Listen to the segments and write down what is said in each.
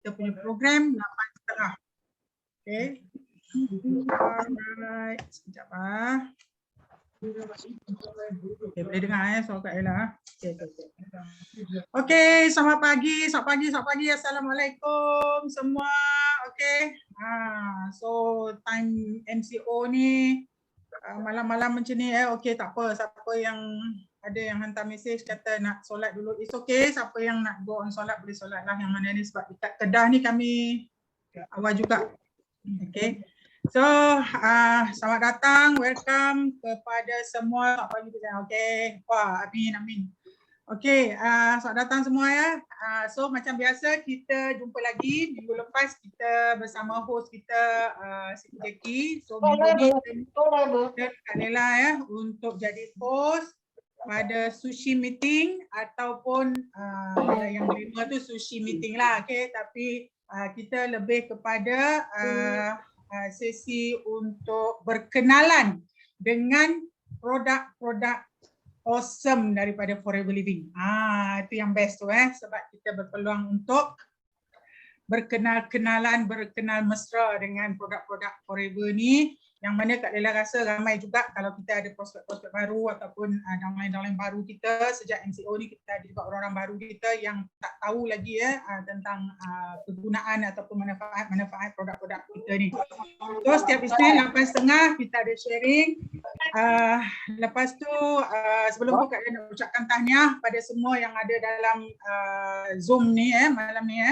kita punya program 8.30. Okay. Alright, sekejap ah. Okay, boleh dengar suara Kak Ella. Okay, selamat pagi. Assalamualaikum semua. Okay. So time MCO ni malam-malam macam ni okay, tak apa. Siapa yang ada yang hantar mesej kata nak solat dulu, it's okay. Siapa yang nak go on solat boleh solat lah. Yang mana ni sebab dekat Kedah ni kami awal juga. Okay. So selamat datang, welcome kepada semua. Okay. Wah, amin. Okay, selamat datang semua ya. So macam biasa kita jumpa lagi. Minggu lepas kita bersama host kita Siti Jackie. So minggu ni kita Kak Lela ya untuk jadi host pada sushi meeting ataupun yang kelima tu sushi meeting lah. Okay, tapi kita lebih kepada sesi untuk berkenalan dengan produk-produk awesome daripada Forever Living. Itu yang best tu sebab kita berpeluang untuk berkenal mesra dengan produk-produk Forever ni, yang mana Kak Lela rasa ramai juga kalau kita ada prospek-prospek baru ataupun downline baru kita sejak MCO ni, kita ada juga orang-orang baru kita yang tak tahu lagi tentang kegunaan ataupun manfaat produk-produk kita ni. So setiap Isnin 8.30 kita ada sharing. Lepas tu sebelum tu Kak Lela nak ucapkan tahniah pada semua yang ada dalam Zoom ni malam ni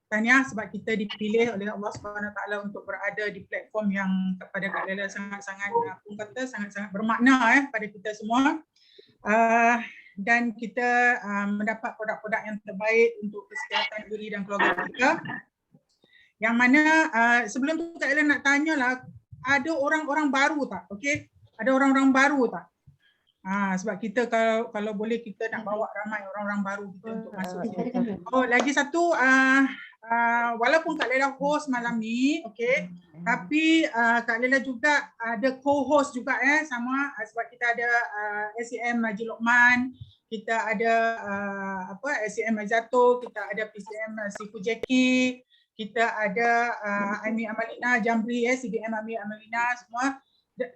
tahniah sebab kita dipilih oleh Allah Subhanahu Taala untuk berada di platform yang kepada Kak Lela sangat-sangat sangat-sangat bermakna pada kita semua. Dan kita mendapat produk-produk yang terbaik untuk kesihatan diri dan keluarga kita. Yang mana sebelum tu Kak Lela nak tanyalah, ada orang-orang baru tak? Okey, ada orang-orang baru tak? Sebab kita kalau boleh kita nak bawa ramai orang-orang baru kita untuk masuk. Oh, lagi satu walaupun Kak Lela host malam ni, okey, tapi Kak Lela juga ada co-host juga sama sebab kita ada SCM Haji Lokman, kita ada SCM Mazato, kita ada PCM Sifu Jackie, kita ada Ami Amalina Jamri, CDM Ami Amalina semua,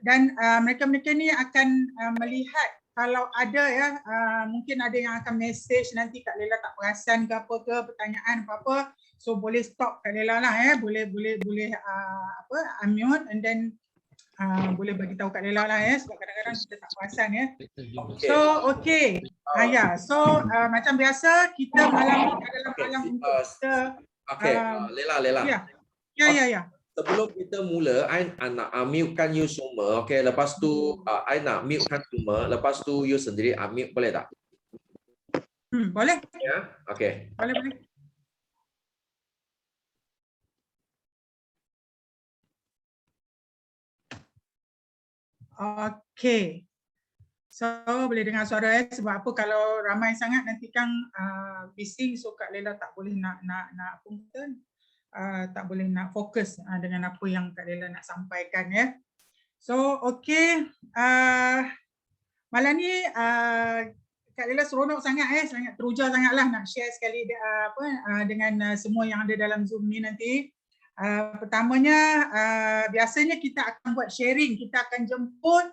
dan mereka-mereka ni akan melihat kalau ada mungkin ada yang akan message nanti Kak Lela tak perasan ke apa ke, pertanyaan apa-apa, so boleh stop Kak Lela lah boleh unmute and then boleh bagi tahu Kak Lela lah sebab kadang-kadang kita tak perasan So okay. So macam biasa kita malam ni adalah malam untuk kita Lela. Ya. Sebelum kita mula, I nak mute-kan you semua. Okay, lepas tu I nak mute-kan semua. Lepas tu you sendiri mute, boleh tak? Boleh. Ya, okay. Boleh. Okay. So boleh dengar suara sebab apa kalau ramai sangat nanti kan bising, so Kak Lela tak boleh nak tak boleh nak fokus dengan apa yang Kak Lela nak sampaikan So okay, malam ni Kak Lela seronok sangat sangat teruja sangatlah nak share sekali dengan semua yang ada dalam Zoom ni nanti. Pertamanya biasanya kita akan buat sharing, kita akan jemput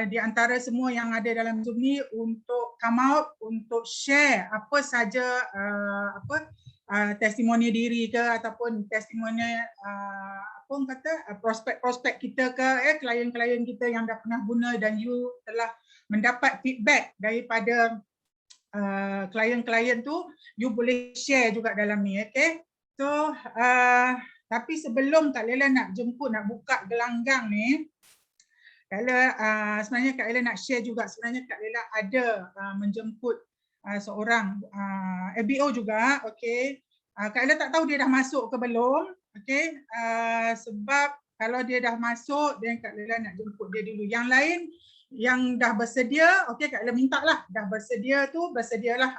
di antara semua yang ada dalam Zoom ni untuk come out, untuk share apa saja testimoni diri ke ataupun testimoni prospek-prospek kita ke klien-klien kita yang dah pernah guna dan you telah mendapat feedback daripada klien-klien tu, you boleh share juga dalam ni. Okay, so tapi sebelum Kak Lela nak jemput, nak buka gelanggang ni, Kak Lela sebenarnya Kak Lela nak share juga, sebenarnya Kak Lela ada menjemput seorang FBO juga. Okay, Kak Ella tak tahu dia dah masuk ke belum. Okay, sebab kalau dia dah masuk, then Kak Ella nak jemput dia dulu. Yang lain yang dah bersedia, okay, Kak Ella minta lah, dah bersedia tu, bersedialah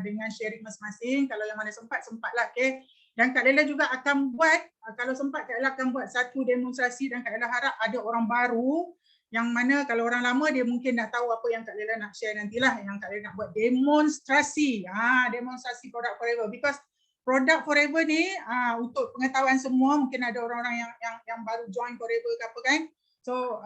dengan sharing masing-masing. Kalau yang mana sempatlah. Okay, dan Kak Ella juga akan buat, kalau sempat Kak Ella akan buat satu demonstrasi, dan Kak Ella harap ada orang baru yang mana kalau orang lama dia mungkin dah tahu apa yang Kak Lela nak share nantilah, yang Kak Lela nak buat demonstrasi, demonstrasi produk Forever, because produk Forever ni untuk pengetahuan semua, mungkin ada orang-orang yang baru join Forever ke apa kan. So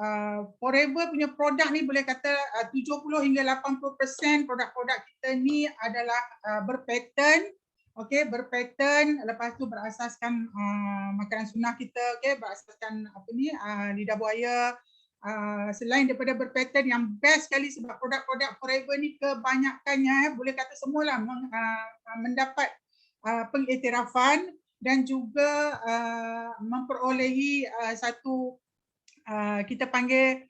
Forever punya produk ni boleh kata 70 hingga 80% produk-produk kita ni adalah berpaten. Okey, berpaten, lepas tu berasaskan makanan sunnah kita, okey, berasaskan apa ni lidah buaya. Selain daripada berpaten, yang best sekali sebab produk-produk Forever ni kebanyakannya boleh kata semualah mendapat pengiktirafan dan juga memperolehi satu kita panggil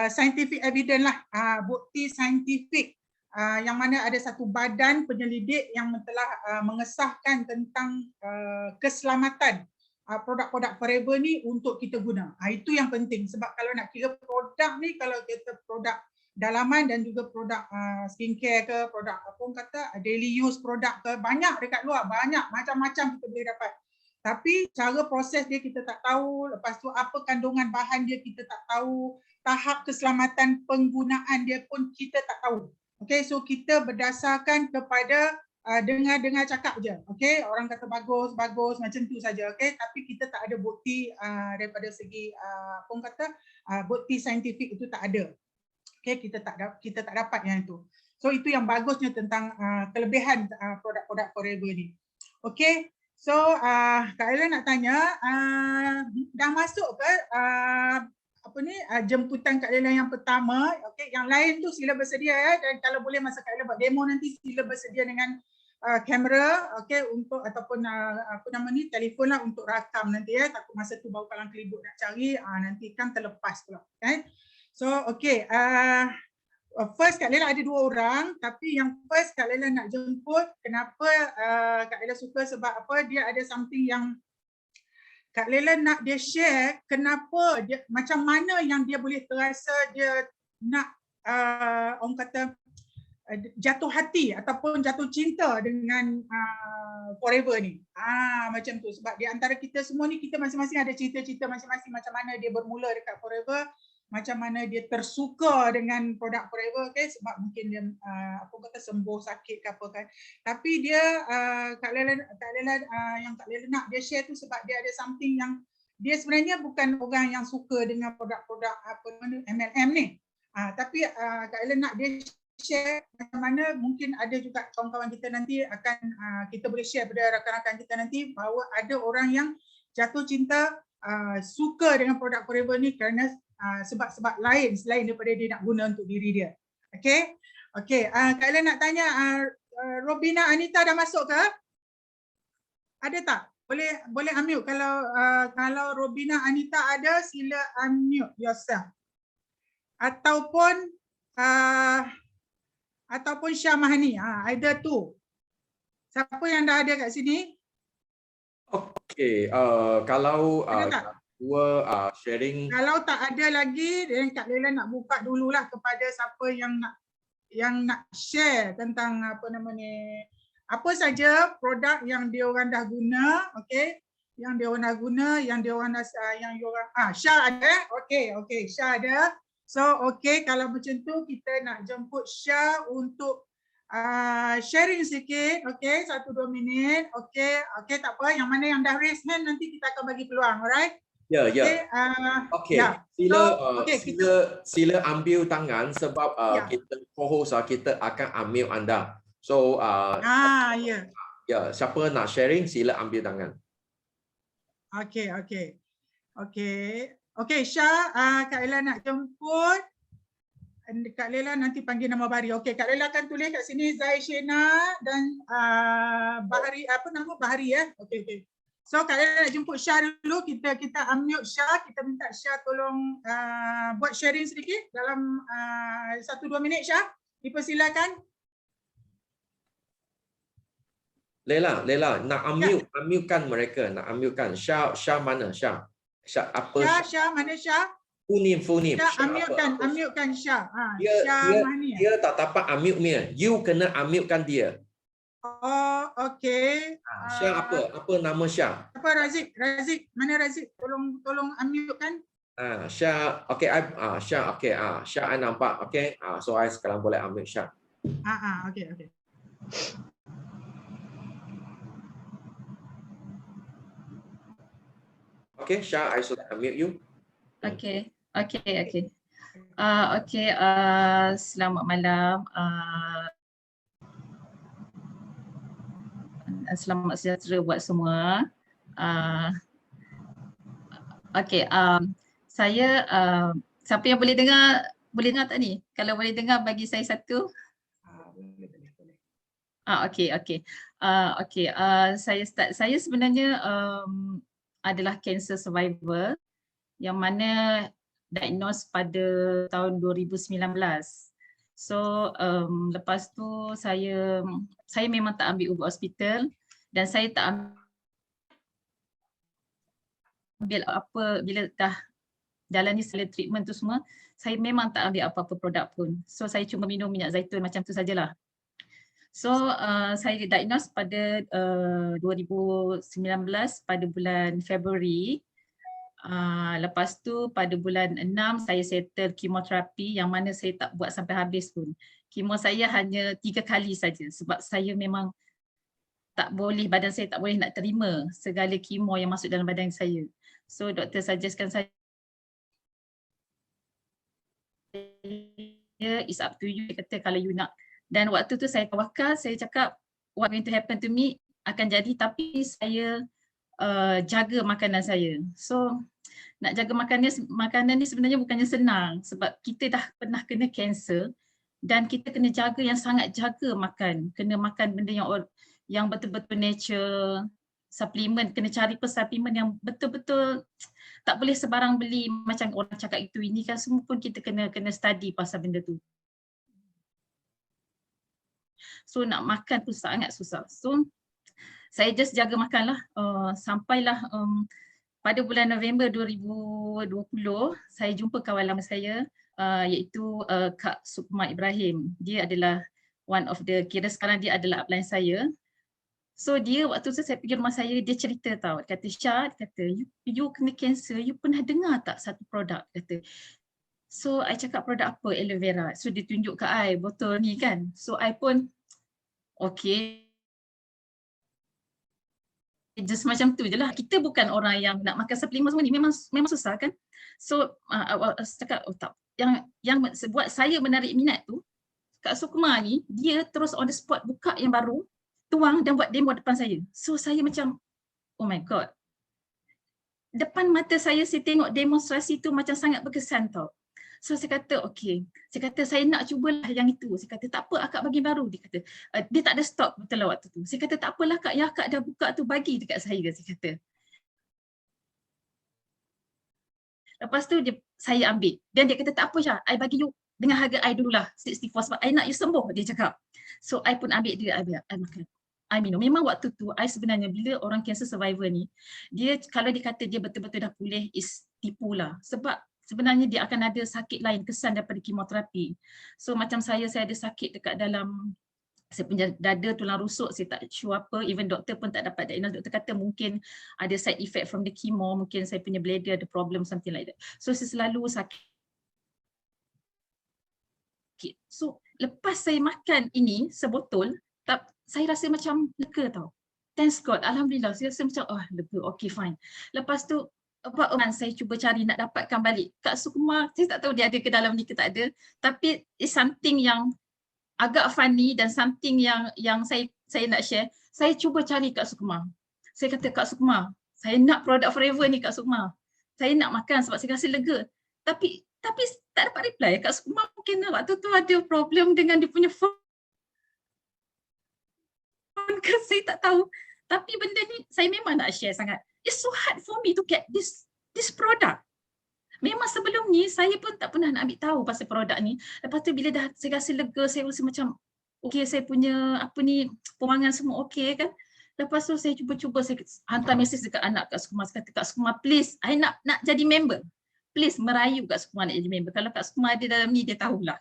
scientific evidence lah, bukti saintifik, yang mana ada satu badan penyelidik yang telah mengesahkan tentang keselamatan produk-produk Forever ni untuk kita guna. Itu yang penting, sebab kalau nak kira produk ni, kalau kita produk dalaman dan juga produk skincare ke, produk apa orang kata daily use produk ke, banyak dekat luar, banyak macam-macam kita boleh dapat. Tapi cara proses dia kita tak tahu, lepas tu apa kandungan bahan dia kita tak tahu, tahap keselamatan penggunaan dia pun kita tak tahu. Okay, so kita berdasarkan kepada dengar-dengar cakap je. Okay, orang kata bagus, bagus macam tu saja. Okay, tapi kita tak ada bukti daripada segi apa orang kata bukti saintifik itu tak ada. Okay, kita tak dapat yang itu. So itu yang bagusnya tentang kelebihan produk-produk Forever ni. Okay. So, Kak Ella nak tanya, dah masuk ke jemputan Kak Ella yang pertama? Okay, yang lain tu sila bersedia ya, dan kalau boleh masa Kak Ella buat demo nanti sila bersedia dengan kamera, okay, untuk ataupun telefon lah untuk rakam nanti ya. Takut masa tu baru kalang kelibut nak cari, nanti kan terlepas pula. Okay? So, okay. First Kak Lela ada 2 orang, tapi yang first Kak Lela nak jemput, kenapa Kak Lela suka sebab apa, dia ada something yang Kak Lela nak dia share, kenapa dia, macam mana yang dia boleh terasa dia nak orang kata jatuh hati ataupun jatuh cinta dengan Forever ni. Macam tu, sebab di antara kita semua ni kita masing-masing ada cerita-cerita masing-masing macam mana dia bermula dekat Forever, macam mana dia tersuka dengan produk Forever, okay? Sebab mungkin dia apa kata sembuh sakit ke apa kan. Tapi dia Kak Lela yang Kak Lela nak dia share tu sebab dia ada something yang dia sebenarnya bukan orang yang suka dengan produk-produk apa namanya MLM ni. Tapi Kak Lela nak dia share macam mana mungkin ada juga kawan-kawan kita nanti akan kita boleh share pada rakan-rakan kita nanti bahawa ada orang yang jatuh cinta suka dengan produk Forever ni kerana sebab-sebab lain selain daripada dia nak guna untuk diri dia. Okey. Okey, Kak Ella nak tanya Robina Anita dah masuk ke? Ada tak? Boleh unmute kalau Robina Anita ada, sila unmute yourself. Ataupun Syah Mahani, either tu. Siapa yang dah ada kat sini? Okey, kalau dua sharing. Kalau tak ada lagi, dan Kak Lela nak buka dululah kepada siapa yang nak share tentang apa nama ni, apa saja produk yang dia orang dah guna, okey, yang dia orang dah guna, yang dia orang Syah ada, okey, Syah ada. So okey, kalau macam tu kita nak jemput Syah untuk sharing sikit, okey, 1-2 minit, okey, tak apa, yang mana yang dah raise hand nanti kita akan bagi peluang, alright? Ya. Okey. Sila ambil tangan sebab kita co-host kita akan unmute anda. So ya, siapa nak sharing sila ambil tangan. Okey, Syah, Kak Ella nak jemput. Kak Lela nanti panggil nama Bahari. Okey, Kak Lela akan tulis kat sini Zaishena dan Bahari, apa nama Bahari ya. Okey. So Kak Lela nak jemput Syah dulu, kita unmute Syah, kita minta Syah tolong buat sharing sedikit dalam 1-2 minit Syah. Dipersilakan. Lela, nak unmute-kan mereka, nak unmute-kan. Syah mana Syah? Syah apa? Syah mana Syah? Full name. Syah, unmute-kan Syah. Dia tak dapat unmute dia. You kena unmute-kan dia. Oh, okey. Syah apa nama Syah? Apa Razik? Mana Razik? Tolong unmute-kan. Syah, okey, Syah, okey. Syah I nampak, okey. So I sekarang boleh unmute Syah. Okey. Okay, Syah, I should unmute you. Okay. Selamat malam. Selamat sejahtera buat semua. Saya siapa yang boleh dengar tak ni? Kalau boleh dengar bagi saya satu. Saya start. Saya sebenarnya adalah cancer survivor yang mana diagnose pada tahun 2019. So lepas tu saya memang tak ambil ubat hospital dan saya tak ambil apa bila dah jalani segala treatment tu semua, saya memang tak ambil apa-apa produk pun. So saya cuma minum minyak zaitun macam tu sajalah. So saya diagnose pada 2019 pada bulan Februari. Lepas tu pada bulan 6 saya settle kemoterapi yang mana saya tak buat sampai habis pun. Kemo saya hanya 3 kali saja sebab saya memang tak boleh, badan saya tak boleh nak terima segala kemo yang masuk dalam badan saya. So doktor suggestkan saya, it's up to you, dia kata kalau you nak. Dan waktu tu saya tawakal, saya cakap what going to happen to me akan jadi, tapi saya jaga makanan saya. So nak jaga makanan ni sebenarnya bukannya senang sebab kita dah pernah kena kanser dan kita kena jaga yang sangat jaga makan. Kena makan benda yang betul-betul nature, suplemen, kena cari suplemen yang betul-betul tak boleh sebarang beli macam orang cakap itu ini kan, semua pun kita kena study pasal benda tu. So nak makan pun sangat susah. So saya just jaga makan lah sampailah pada bulan November 2020 saya jumpa kawan lama saya iaitu Kak Sukma Ibrahim. Dia adalah one of the, kira sekarang dia adalah upline saya. So dia waktu tu saya pergi rumah saya, dia cerita tau, dia kata Syah, dia kata you kena cancer, you pernah dengar tak satu produk, kata. So I cakap produk apa? Aloe vera. So dia tunjuk ke I botol ni kan. So I pun okay, just macam tu je lah. Kita bukan orang yang nak makan suplemen semua ni, memang susah kan. So cakap tak, yang buat saya menarik minat tu, Kak Sukma ni dia terus on the spot buka yang baru, tuang dan buat demo depan saya. So saya macam oh my god, depan mata saya tengok demonstrasi tu macam sangat berkesan tau. So saya kata okay, saya kata saya nak cubalah yang itu. Saya kata tak apa akak bagi baru. Dia kata dia tak ada stok betul lah waktu tu. Saya kata tak apalah kak, yang akak dah buka tu bagi dekat saya, saya kata. Lepas tu saya ambil dan dia kata tak apa Syah, I bagi you dengan harga I dululah 64 sebab I nak you sembuh, dia cakap. So I pun ambil dia, I makan. I minum. Memang waktu tu I sebenarnya bila orang cancer survivor ni, dia kalau dikata dia betul-betul dah pulih is tipu lah. Sebab sebenarnya dia akan ada sakit lain kesan daripada kemoterapi. So macam saya ada sakit dekat dalam saya punya dada, tulang rusuk, saya tak sure apa, even doktor pun tak dapat diagnose. Doktor kata mungkin ada side effect from the chemo, mungkin saya punya bladder ada problem, something like that. So saya selalu sakit. So lepas saya makan ini sebotol, saya rasa macam lega tau. Thanks God, Alhamdulillah, saya rasa macam lega, okay fine. Lepas tu saya cuba cari nak dapatkan balik Kak Sukma, saya tak tahu dia ada ke dalam ni ke tak ada, tapi it's something yang agak funny dan something yang saya nak share. Saya cuba cari Kak Sukma. Saya kata Kak Sukma, saya nak produk Forever ni Kak Sukma. Saya nak makan sebab saya rasa lega. Tapi tak dapat reply. Kak Sukma mungkin waktu tu ada problem dengan dia punya phone. Saya tak tahu. Tapi benda ni saya memang nak share sangat. It's so hard for me to get this product. Memang sebelum ni saya pun tak pernah nak ambil tahu pasal produk ni. Lepas tu bila dah saya rasa lega, saya rasa macam okay, saya punya pewangan semua okay kan. Lepas tu saya cuba saya hantar mesej dekat anak Kak Sukma, saya kata Kak Sukma please, I nak jadi member. Please merayu Kak Sukma nak jadi member. Kalau Kak Sukma ada dalam ni dia tahulah.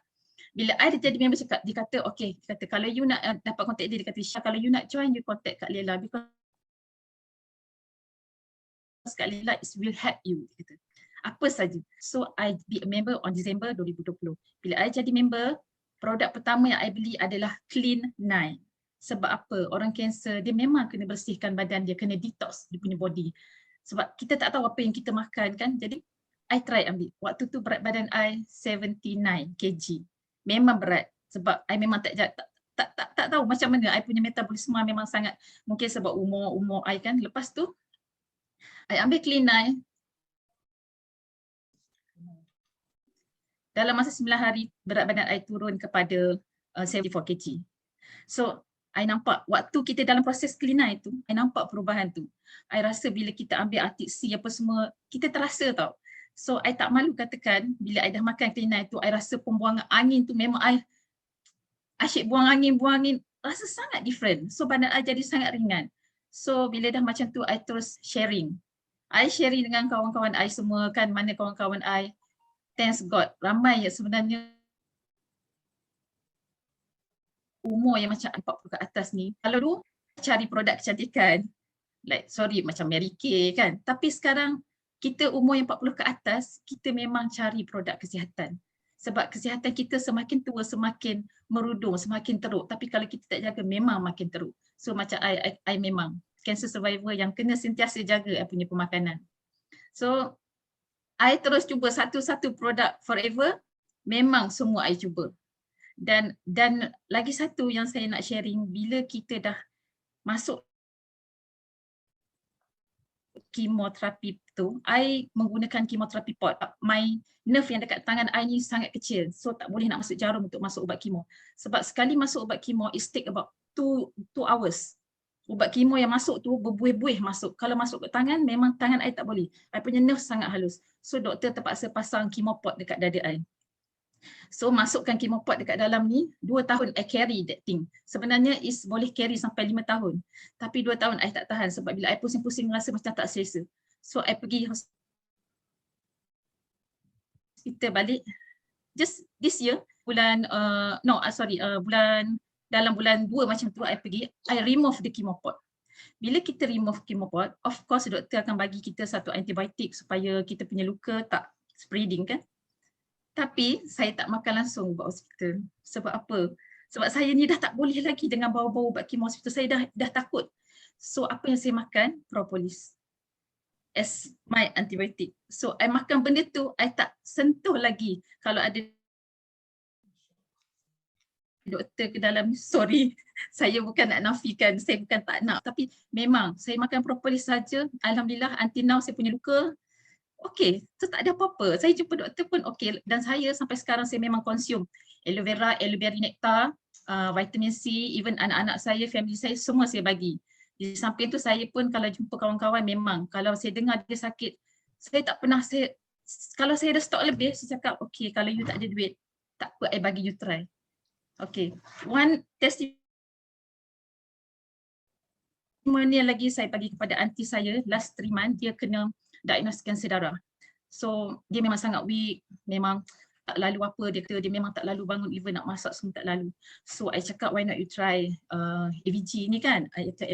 Bila I jadi member dia kata okay, dia kata kalau you nak dapat kontak dia kata Syah, kalau you nak join you contact Kak Lela because Kak Lela will help you, dia kata. Apa saja. So I be a member on December 2020. Bila I jadi member, produk pertama yang I beli adalah Clean 9. Sebab apa? Orang kanser dia memang kena bersihkan badan dia, kena detox dia punya body. Sebab kita tak tahu apa yang kita makan kan. Jadi I try ambil. Waktu tu berat badan I 79 kg. Memang berat sebab I memang tak tahu macam mana I punya metabolisme memang sangat, mungkin sebab umur I kan. Lepas tu I ambil Clean9. Dalam masa 9 hari berat badan I turun kepada 74 kg. So I nampak waktu kita dalam proses Clean9 tu, I nampak perubahan tu. I rasa bila kita ambil RTC apa semua, kita terasa tau. So I tak malu katakan bila I dah makan Clean9 tu, I rasa pembuangan angin tu memang I asyik buang angin, rasa sangat different. So badan I jadi sangat ringan. So bila dah macam tu, I terus sharing. I sharing dengan kawan-kawan I semua kan, mana kawan-kawan I. Thanks God, ramai yang sebenarnya umur yang macam 40 ke atas ni. Kalau dulu cari produk kecantikan, like sorry macam Mary Kay kan. Tapi sekarang kita umur yang 40 ke atas, kita memang cari produk kesihatan. Sebab kesihatan kita semakin tua, semakin merudum, semakin teruk. Tapi kalau kita tak jaga, memang makin teruk. So macam I memang cancer survivor yang kena sentiasa jaga I punya pemakanan. So I terus cuba satu-satu produk forever, memang semua I cuba. Dan lagi satu yang saya nak sharing, bila kita dah masuk kemoterapi tu, I menggunakan kemoterapi pot. My nerve yang dekat tangan I ni sangat kecil, so tak boleh nak masuk jarum untuk masuk ubat kemo. Sebab sekali masuk ubat kemo, it take about 2 hours. Ubat kemo yang masuk tu berbuih-buih masuk. Kalau masuk ke tangan, memang tangan I tak boleh. I punya nerve sangat halus. So doktor terpaksa pasang kemopot dekat dada I. So masukkan kemopot dekat dalam ni, 2 tahun I carry that thing. Sebenarnya is boleh carry sampai 5 tahun. Tapi 2 tahun I tak tahan sebab bila I pusing-pusing rasa macam tak selesa. So I pergi hospital balik. Just this year, bulan dalam bulan 2 macam tu I pergi, I remove the chemopot. Bila kita remove chemopot, of course doktor akan bagi kita satu antibiotik supaya kita punya luka tak spreading kan. Tapi saya tak makan langsung ubat hospital. Sebab apa? Sebab saya ni dah tak boleh lagi dengan bau-bau ubat kemo hospital. Saya dah takut. So apa yang saya makan? Propolis as my antibiotic. So I makan benda tu, I tak sentuh lagi. Kalau ada doktor ke dalam, sorry, saya bukan nak nafikan, saya bukan tak nak, tapi memang saya makan propolis saja. Alhamdulillah until now saya punya luka okey, so tak ada apa-apa. Saya jumpa doktor pun okey, dan saya sampai sekarang saya memang consume aloe vera, aloe berry nectar, vitamin C, even anak-anak saya, family saya semua saya bagi. Di samping tu saya pun kalau jumpa kawan-kawan memang kalau saya dengar dia sakit, saya tak pernah kalau saya ada stok lebih, saya cakap okey, kalau you tak ada duit, tak apa, I bagi you try. Okey, one testimonial lagi saya bagi kepada aunty saya, last 3 months dia kena diagnosis kanser darah. So dia memang sangat weak, memang tak lalu apa, dia kata dia memang tak lalu bangun, even nak masak semua tak lalu. So I cakap why not you try AVG ni kan, I kata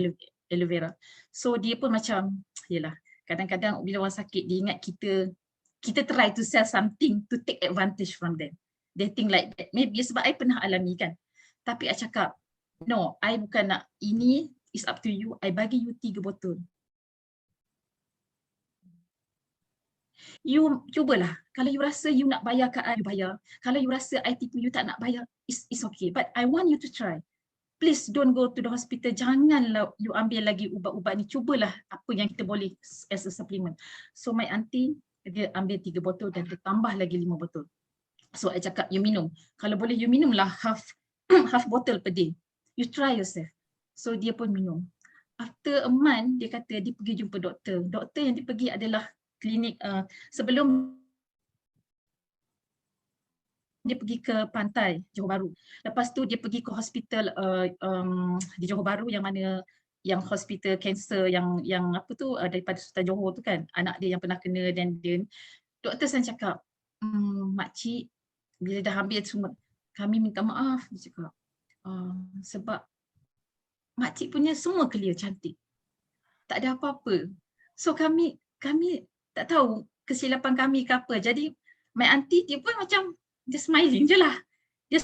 aloe vera. So dia pun macam, yelah, kadang-kadang bila orang sakit dia ingat kita try to sell something to take advantage from them. They think like that. Maybe sebab I pernah alami kan. Tapi I cakap, no, I bukan nak, ini is up to you, I bagi you 3 botol. You cubalah. Kalau you rasa you nak bayar kat I, you bayar. Kalau you rasa I tipu you tak nak bayar, it's okay. But I want you to try. Please don't go to the hospital. Janganlah you ambil lagi ubat-ubat ni. Cubalah apa yang kita boleh as a supplement. So my auntie, dia ambil 3 botol dan dia tambah lagi 5 botol. So I cakap, you minum. Kalau boleh you minumlah half bottle per day. You try yourself. So dia pun minum. After a month, dia kata dia pergi jumpa doktor. Doktor yang dia pergi adalah klinik sebelum dia pergi ke pantai Johor Bahru. Lepas tu dia pergi ke hospital di Johor Bahru yang mana yang hospital kanser yang apa tu daripada Sultan Johor tu kan, anak dia yang pernah kena, dan dia doktor saya cakap, makcik bila dah ambil semua, kami minta maaf, dia cakap, sebab makcik punya semua clear, cantik, tak ada apa-apa. So kami tak tahu kesilapan kami ke apa. Jadi my auntie dia pun macam dia smiling je lah. Dia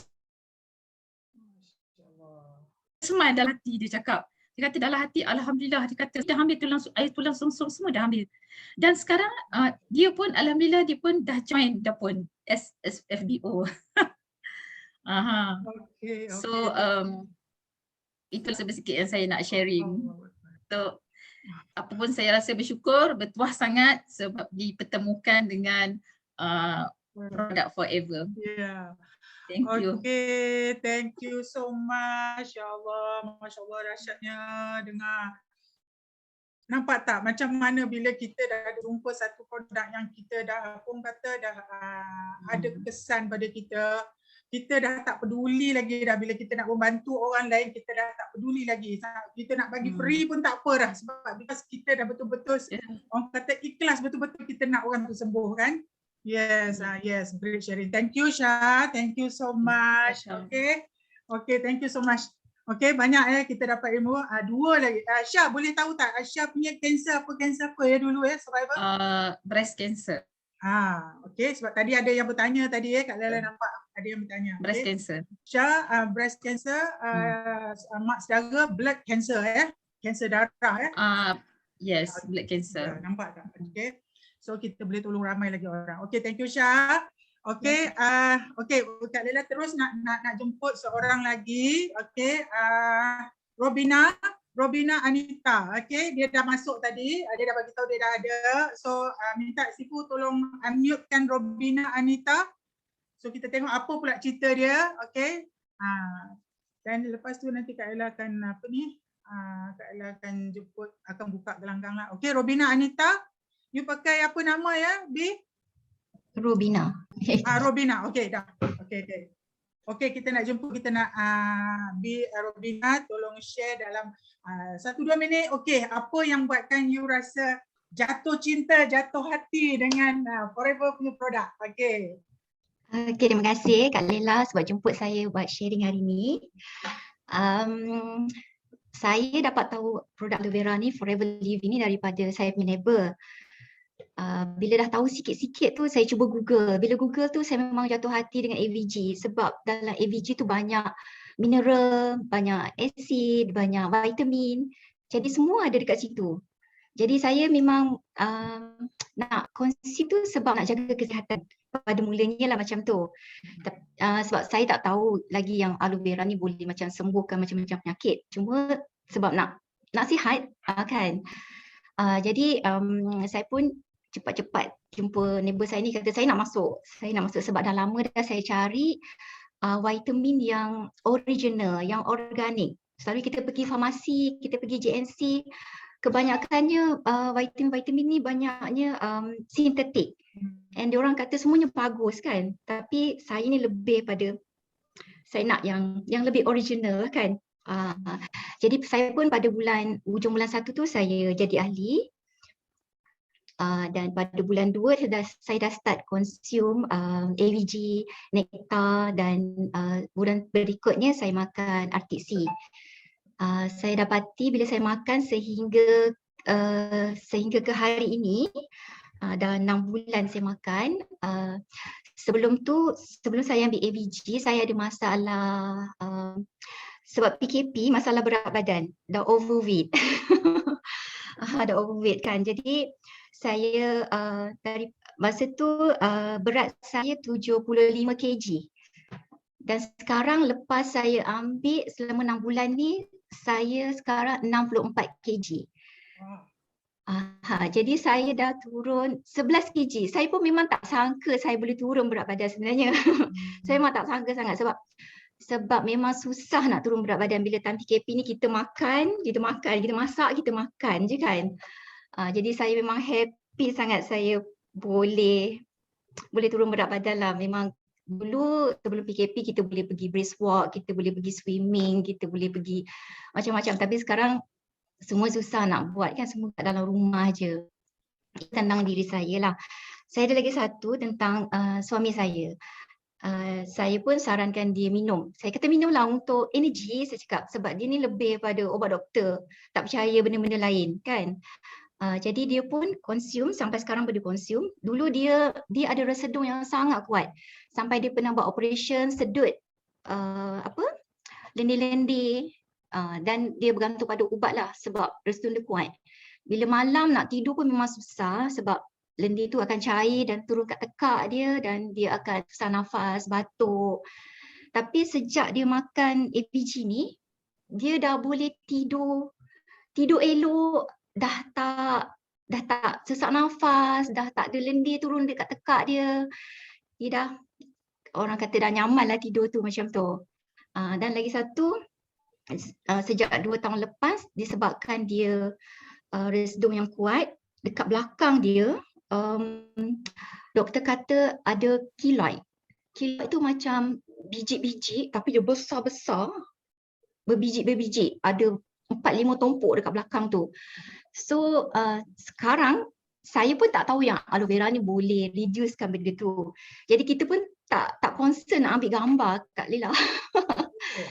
smile dalam hati, dia cakap, Dia kata dalam hati, alhamdulillah, dia kata dah ambil air tulang sungsum semua dah ambil. Dan sekarang dia pun alhamdulillah dia pun dah join dah pun FBO. Aha. Okay, So itu sedikit yang saya nak sharing. So apa pun saya rasa bersyukur, bertuah sangat sebab dipertemukan dengan produk Forever. Yeah. Thank you. Okay, thank you so much. Ya Allah, Masya Allah, dahsyatnya dengar. Nampak tak macam mana bila kita dah jumpa satu produk yang kita dah pun kata dah ada kesan pada kita, kita dah tak peduli lagi dah bila kita nak membantu orang lain, kita dah tak peduli lagi. Kita nak bagi free pun tak apa dah sebab because kita dah betul-betul orang kata ikhlas betul-betul kita nak orang tu sembuh kan. Yes, yes, great sharing. Thank you Syah, thank you so much. Okay, okay, thank you so much. Okay, banyak kita dapat ilmu. Dua lagi. Syah, boleh tahu tak Syah punya kanser apa ya dulu survivor? Breast cancer. Okay, sebab tadi ada yang bertanya tadi Kak Lela nampak ada yang bertanya. Breast cancer. Syah, breast cancer, mak saudara blood cancer kanser darah Yes, blood cancer. Nampak tak? Okay. So kita boleh tolong ramai lagi orang. Okay, thank you Syah. Okay, okay, Kak Lela terus nak jemput seorang lagi. Okay, Robina Anita. Okay, dia dah masuk tadi. Dia dah bagi tahu dia dah ada. So minta Sifu tolong unmute-kan Robina Anita. So kita tengok apa pula cerita dia. Okay. Dan lepas tu nanti Kak Ella akan Kak Ella akan jemput, akan buka gelanggang lah. Okay, Robina Anita. You pakai apa nama ya, B? Robina. Robina. Okay, dah. Okay. Okay, kita nak jemput, kita nak Robina tolong share dalam 1-2 minit. Okay, apa yang buatkan you rasa jatuh cinta, jatuh hati dengan Forever punya produk? Okay. Okay, terima kasih Kak Lela sebab jemput saya buat sharing hari ni. Saya dapat tahu produk aloe vera ni, Forever Living ni daripada saya punya neighbor. Bila dah tahu sikit-sikit tu saya cuba Google. Bila Google tu saya memang jatuh hati dengan AVG sebab dalam AVG tu banyak mineral, banyak asid, banyak vitamin. Jadi semua ada dekat situ. Jadi saya memang nak kongsi tu sebab nak jaga kesihatan. Pada mulanya lah macam tu. Sebab saya tak tahu lagi yang aloe vera ni boleh macam sembuhkan macam-macam penyakit. Cuma sebab nak sihat kan. Jadi saya pun cepat-cepat jumpa neighbor saya ni, kata saya nak masuk sebab dah lama dah saya cari vitamin yang original, yang organik. Selalu kita pergi farmasi, kita pergi JNC, kebanyakannya vitamin ni banyaknya sintetik. And diorang kata semuanya bagus kan, tapi saya ni lebih pada saya nak yang lebih original kan. Jadi saya pun pada hujung bulan 1 tu saya jadi ahli. Dan pada bulan 2 saya dah start consume AVG, Nectar dan bulan berikutnya saya makan RTC. Saya dapati bila saya makan sehingga ke hari ini dah 6 bulan saya makan. Sebelum saya ambil AVG saya ada masalah sebab PKP, masalah berat badan, dah overweight. Dah overweight kan. Jadi saya dari masa tu berat saya 75 kg. Dan sekarang lepas saya ambil selama 6 bulan ni saya sekarang 64 kg. Jadi saya dah turun 11 kg. Saya pun memang tak sangka saya boleh turun berat badan sebenarnya. Saya memang tak sangka sangat sebab memang susah nak turun berat badan bila time PKP ni kita makan, kita masak, kita makan je kan. Jadi saya memang happy sangat saya boleh turun berat badan lah. Memang dulu sebelum PKP kita boleh pergi brisk walk, kita boleh pergi swimming, kita boleh pergi macam-macam. Tapi sekarang semua susah nak buat kan, semua kat dalam rumah je. Tentang diri saya lah. Saya ada lagi satu tentang suami saya. Saya pun sarankan dia minum. Saya kata minumlah untuk energi, saya cakap, sebab dia ni lebih pada obat doktor. Tak percaya benda-benda lain kan. Jadi dia pun consume, sampai sekarang boleh consume. Dulu dia ada rasa sedung yang sangat kuat. Sampai dia pernah buat operation sedut lendi-lendi Dan dia bergantung pada ubat lah sebab restu dia kuat. Bila malam nak tidur pun memang susah sebab lendir tu akan cair dan turun kat tekak dia dan dia akan susah nafas, batuk. Tapi sejak dia makan APG ni, dia dah boleh tidur elok, dah tak sesak nafas, dah tak ada lendir turun dekat tekak dia. Dia dah, orang kata dah nyaman lah tidur tu macam tu. Dan lagi satu, sejak 2 tahun lepas disebabkan dia resdung yang kuat, dekat belakang dia doktor kata ada keloid. Keloid tu macam biji-biji tapi dia besar-besar, berbiji-berbiji, ada 4-5 tumpuk dekat belakang tu. So sekarang saya pun tak tahu yang aloe vera ni boleh reducekan benda tu. Jadi kita pun tak concern nak ambil gambar Kak Lila.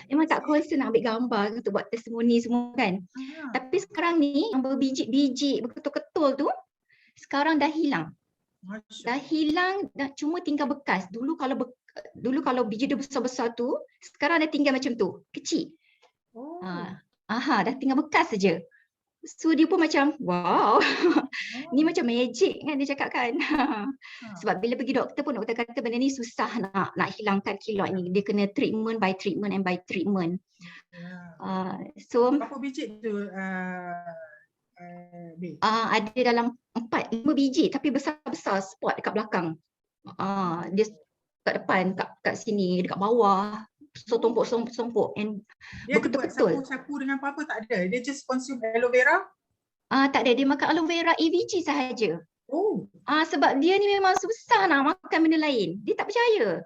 Memang tak concern nak ambil gambar untuk buat testimoni semua kan. Tapi sekarang ni yang berbiji-biji, berketul-ketul tu sekarang dah hilang. Dah hilang, dah cuma tinggal bekas. Dulu kalau biji dia besar-besar tu, sekarang dah tinggal macam tu, kecil. Dah tinggal bekas saja. So dia pun macam wow. Ni macam magic kan dia cakap kan. Sebab bila pergi doktor pun doktor kata benda ni susah nak hilangkan keloid ni. Dia kena treatment by treatment and by treatment. So berapa biji tu? Ada dalam 4-5 biji tapi besar-besar spot dekat belakang. Dia kat depan, kat sini, dekat bawah. So tumpuk-tumpuk and dia buat sapu-sapu dengan apa-apa tak ada. Dia just consume aloe vera. Tak ada, dia makan aloe vera AVG sahaja. Sebab dia ni memang susah nak makan benda lain. Dia tak percaya.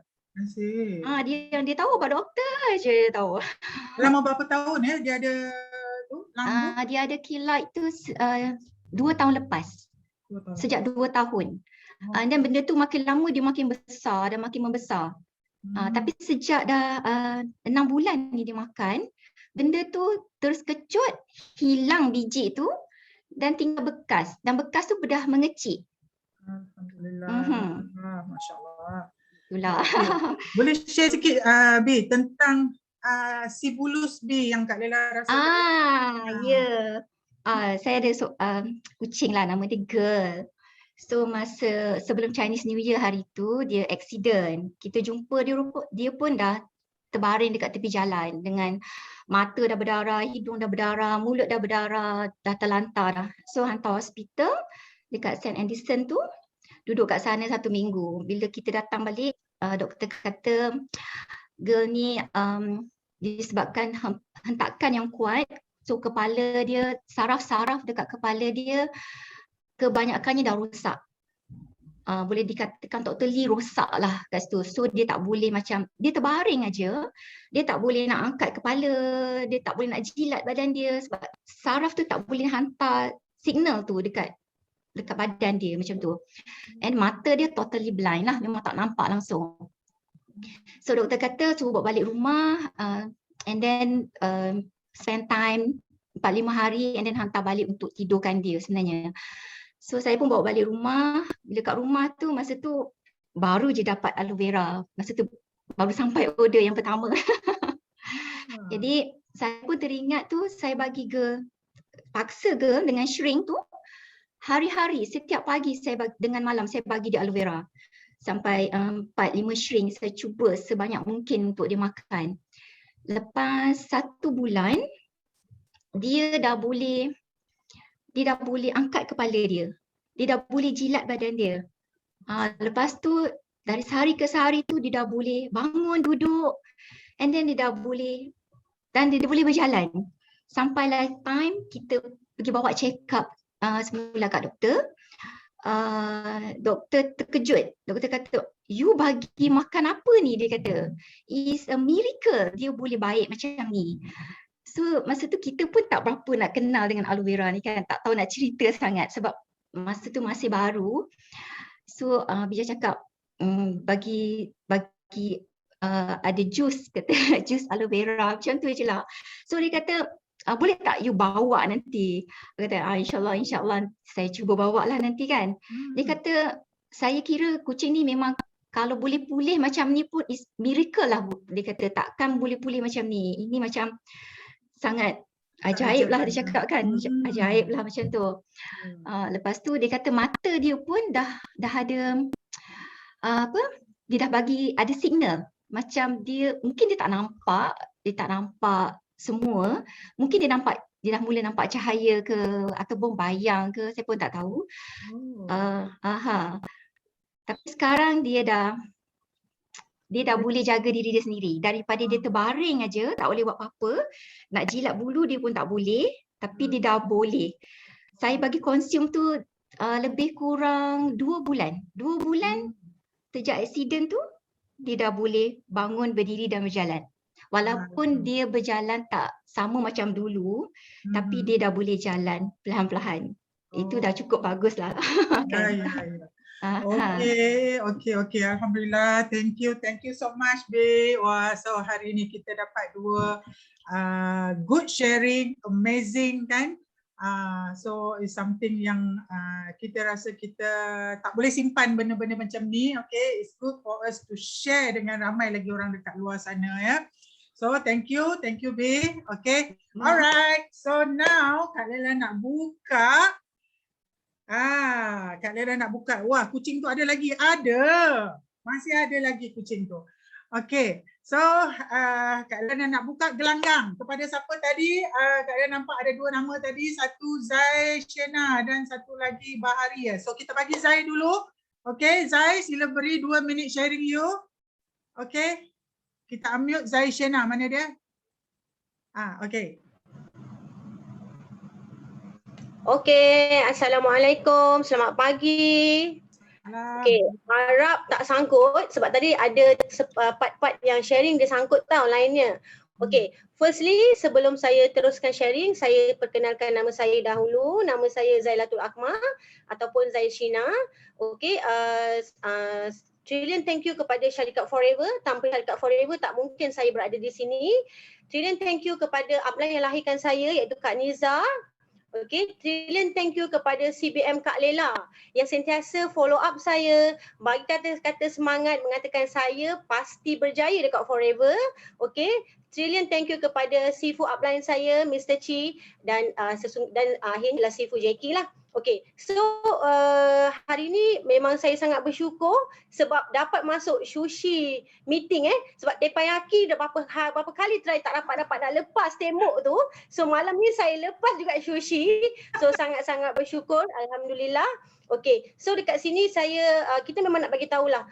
Dia tahu about doktor je dia tahu. Lama berapa tahun dia ada tu? Dia ada keloid tu 2 tahun lepas. Sejak 2 tahun. Dan benda tu makin lama dia makin besar dan makin membesar. Tapi sejak dah 6 bulan ni dia makan, benda tu terus kejut hilang biji tu dan tinggal bekas. Dan bekas tu dah mengecil. Alhamdulillah. Masya Allah. Itulah. Boleh share sikit B tentang Sibulus B yang Kak Lela rasa? Ya. Saya ada kucing lah, nama dia Girl. So masa sebelum Chinese New Year hari tu dia accident. Kita jumpa dia pun dah terbaring dekat tepi jalan dengan mata dah berdarah, hidung dah berdarah, mulut dah berdarah, dah terlantar dah. So hantar hospital dekat St. Anderson tu, duduk kat sana 1 minggu. Bila kita datang balik, doktor kata Girl ni disebabkan hentakan yang kuat. So kepala dia, saraf-saraf dekat kepala dia kebanyakannya dah rosak. Boleh dikatakan totally rosak lah kat situ. So dia tak boleh macam, dia terbaring aja, dia tak boleh nak angkat kepala, dia tak boleh nak jilat badan dia sebab saraf tu tak boleh hantar signal tu dekat badan dia macam tu. And mata dia totally blind lah, memang tak nampak langsung. So doktor kata suruh bawa balik rumah and then spend time 4-5 hari and then hantar balik untuk tidurkan dia sebenarnya. So saya pun bawa balik rumah. Bila kat rumah tu masa tu baru je dapat aloe vera. Masa tu baru sampai order yang pertama. Jadi saya pun teringat tu saya bagi paksa dengan shrink tu hari-hari setiap pagi saya bagi, dengan malam saya bagi dia aloe vera. Sampai 4-5 shrink saya cuba sebanyak mungkin untuk dia makan. Lepas 1 bulan dia dah boleh angkat kepala dia. Dia dah boleh jilat badan dia. Lepas tu dari sehari ke sehari tu dia dah boleh bangun, duduk, and then dia dah boleh berjalan. Sampailah time kita pergi bawa check up semula kat doktor. Doktor terkejut. Doktor kata, "You bagi makan apa ni?" Dia kata. "It's a miracle dia boleh baik macam ni." So masa tu kita pun tak berapa nak kenal dengan aloe vera ni kan, tak tahu nak cerita sangat sebab masa tu masih baru. So Bija cakap bagi ada jus, kata jus aloe vera macam tu je lah. So dia kata boleh tak you bawa nanti? Dia kata insyaAllah saya cuba bawa lah nanti kan. Dia kata saya kira kucing ni memang kalau boleh pulih macam ni pun is miracle lah. Dia kata takkan boleh pulih macam ni. Ini macam sangat ajaib lah dia Ajaib. cakap kan. Ajaib lah macam tu. Lepas tu dia kata mata dia pun dah ada dia dah bagi ada signal. Macam dia mungkin dia tak nampak semua. Mungkin dia dah mula nampak cahaya ke ataupun bayang ke, saya pun tak tahu. Tapi sekarang dia dah boleh jaga diri dia sendiri. Daripada dia terbaring aja, tak boleh buat apa-apa. Nak jilat bulu dia pun tak boleh. Tapi dia dah boleh. Saya bagi consume tu lebih kurang 2 bulan. 2 bulan sejak aksiden tu, dia dah boleh bangun, berdiri dan berjalan. Walaupun dia berjalan tak sama macam dulu, tapi dia dah boleh jalan perlahan-lahan. Itu dah cukup bagus lah. Ya. Okay. Alhamdulillah. Thank you so much, Be. Wah, so hari ni kita dapat 2 good sharing, amazing kan? So it's something yang kita rasa kita tak boleh simpan benda-benda macam ni. Okay, it's good for us to share dengan ramai lagi orang dekat luar sana ya. So thank you Be. Okay, alright. So now Kak Lela nak buka. Kak Lela nak buka. Wah, kucing tu ada lagi? Ada. Masih ada lagi kucing tu. Okay. So, Kak Lela nak buka gelanggang. Kepada siapa tadi? Kak Lela nampak ada 2 nama tadi. Satu Zai Shena dan satu lagi Baharia. So, kita bagi Zai dulu. Okay, Zai sila beri 2 minit sharing you. Okay. Kita unmute Zai Shena. Mana dia? Okay. Okey, Assalamualaikum, selamat pagi. Okey, harap tak sangkut sebab tadi ada part-part yang sharing dia sangkut tau lainnya. Okey, firstly sebelum saya teruskan sharing, saya perkenalkan nama saya dahulu. Nama saya Zailatul Akmal ataupun Zai Shena. Okey, trillion thank you kepada Syarikat Forever. Tanpa Syarikat Forever tak mungkin saya berada di sini. Trillion thank you kepada upline yang lahirkan saya iaitu Kak Niza. Okey, trillion thank you kepada CBM Kak Lela yang sentiasa follow up saya, bagi kata-kata semangat mengatakan saya pasti berjaya dekat Forever. Okey, trillion thank you kepada Sifu upline saya Mr. Chi dan akhirnya Sifu Jackie lah. Okey, so hari ni memang saya sangat bersyukur sebab dapat masuk sushi meeting sebab Teppanyaki dah berapa kali try tak dapat nak lepas tembok tu. So malam ni saya lepas juga sushi. So sangat-sangat bersyukur, alhamdulillah. Okey, so dekat sini kita memang nak bagi tahulah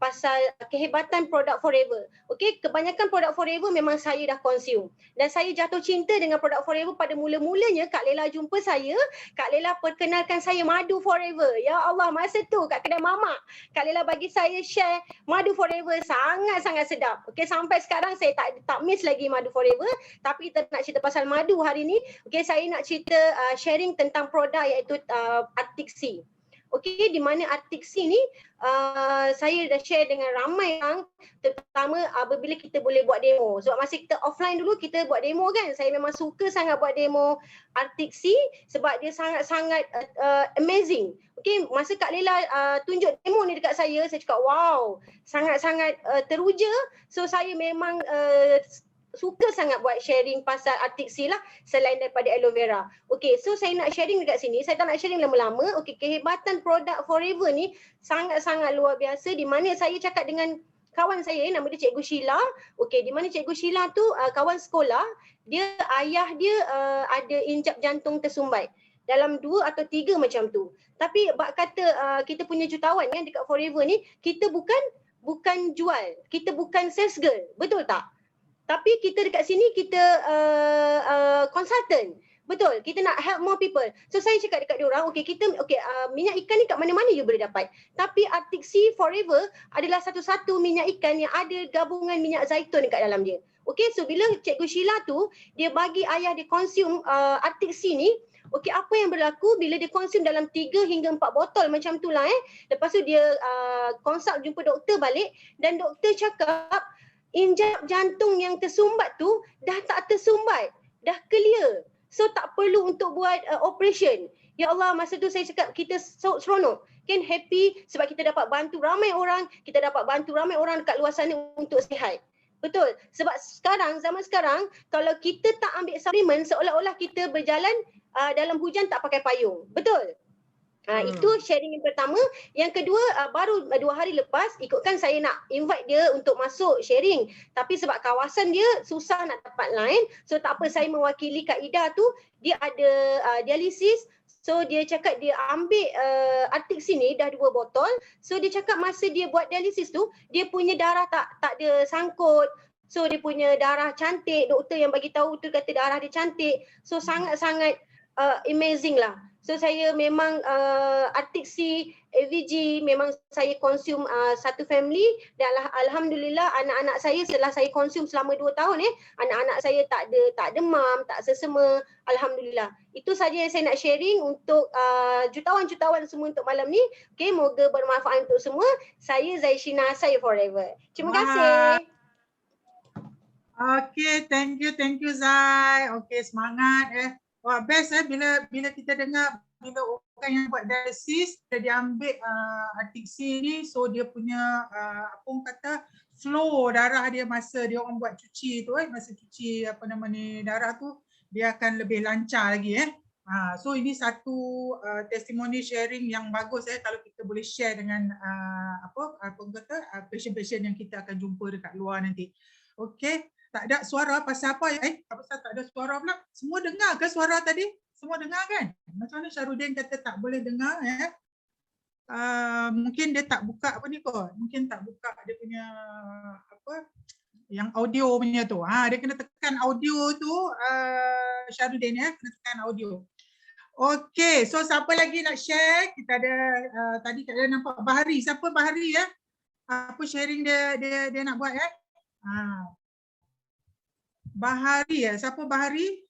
pasal kehebatan produk Forever. Okey, kebanyakan produk Forever memang saya dah consume dan saya jatuh cinta dengan produk Forever pada mula-mulanya. Kak Lela jumpa saya, Kak Lela perkenalkan saya madu Forever. Ya Allah, masa tu kat kedai mamak, Kak Lela bagi saya share madu Forever, sangat-sangat sedap. Okey, sampai sekarang saya tak miss lagi madu Forever. Tapi kita nak cerita pasal madu hari ni. Okey, saya nak cerita sharing tentang produk iaitu Arctic Sea. Okey, di mana Arctic Sea ni saya dah share dengan ramai orang, terutama apabila kita boleh buat demo. Sebab masa kita offline dulu kita buat demo kan. Saya memang suka sangat buat demo Arctic Sea sebab dia sangat-sangat amazing. Okey, masa Kak Lela tunjuk demo ni dekat saya cakap wow, sangat-sangat teruja. So saya memang suka sangat buat sharing pasal Arctic Sea lah selain daripada aloe vera. Okey, so saya nak sharing dekat sini. Saya tak nak sharing lama-lama. Okey, kehebatan produk Forever ni sangat-sangat luar biasa di mana saya cakap dengan kawan saya nama dia Cikgu Sheila. Okey, di mana Cikgu Sheila tu kawan sekolah, ayah dia ada injap jantung tersumbat. Dalam 2 atau 3 macam tu. Tapi bak kata kita punya jutawan kan dekat Forever ni, kita bukan jual, kita bukan sales girl. Betul tak? Tapi kita dekat sini kita consultant. Betul, kita nak help more people. So saya cakap dekat diorang, minyak ikan ni kat mana-mana you boleh dapat. Tapi Arctic Sea Forever adalah satu-satu minyak ikan yang ada gabungan minyak zaitun dekat dalam dia. Okey, so bila Cikgu Sheila tu dia bagi ayah dia consume Arctic Sea ni, okey, apa yang berlaku bila dia consume dalam 3 hingga 4 botol macam tu lah Lepas tu dia consult jumpa doktor balik dan doktor cakap injap jantung yang tersumbat tu dah tak tersumbat, dah clear. So tak perlu untuk buat operation. Ya Allah, masa tu saya cakap kita seronok. Kan happy sebab kita dapat bantu ramai orang, dekat luar sana untuk sihat. Betul. Sebab zaman sekarang kalau kita tak ambil suplemen seolah-olah kita berjalan dalam hujan tak pakai payung. Betul? Itu sharing yang pertama. Yang kedua, baru 2 hari lepas ikutkan saya nak invite dia untuk masuk sharing. Tapi sebab kawasan dia susah nak dapat line. So tak apa, saya mewakili Kak Ida tu. Dia ada dialisis. So dia cakap dia ambil artik sini dah 2 botol. So dia cakap masa dia buat dialisis tu, dia punya darah tak ada sangkut. So dia punya darah cantik. Doktor yang bagi tahu tu kata darah dia cantik. So sangat-sangat amazing lah. So saya memang Arctic Sea, AVG memang saya consume satu family dan alhamdulillah anak-anak saya setelah saya consume selama 2 tahun anak-anak saya tak demam, tak sesema, alhamdulillah. Itu saja yang saya nak sharing untuk jutawan-jutawan semua untuk malam ni. Okay, moga bermanfaat untuk semua. Saya Zaishina, saya forever. Terima kasih. Okay, thank you Zai. Okay, semangat Wah, best bila kita dengar bila orang yang buat dialisis dia diambil Arctic Sea ni, so dia punya apa orang kata flow darah dia masa dia orang buat cuci tu masa cuci darah tu dia akan lebih lancar lagi so ini satu testimoni sharing yang bagus kalau kita boleh share dengan patient-patient yang kita akan jumpa dekat luar nanti. Okey. Tak ada suara pasal apa pasal tak ada suara pula? Semua dengar ke suara tadi? Semua dengar kan? Macam mana Syarudin kata tak boleh dengar mungkin dia tak buka apa ni kot. Mungkin tak buka dia punya yang audio punya tu. Dia kena tekan audio tu Syarudin kena tekan audio. Okey, so siapa lagi nak share? Kita ada tadi kita nampak Bahari. Siapa Bahari apa sharing dia nak buat Bahari siapa Bahari?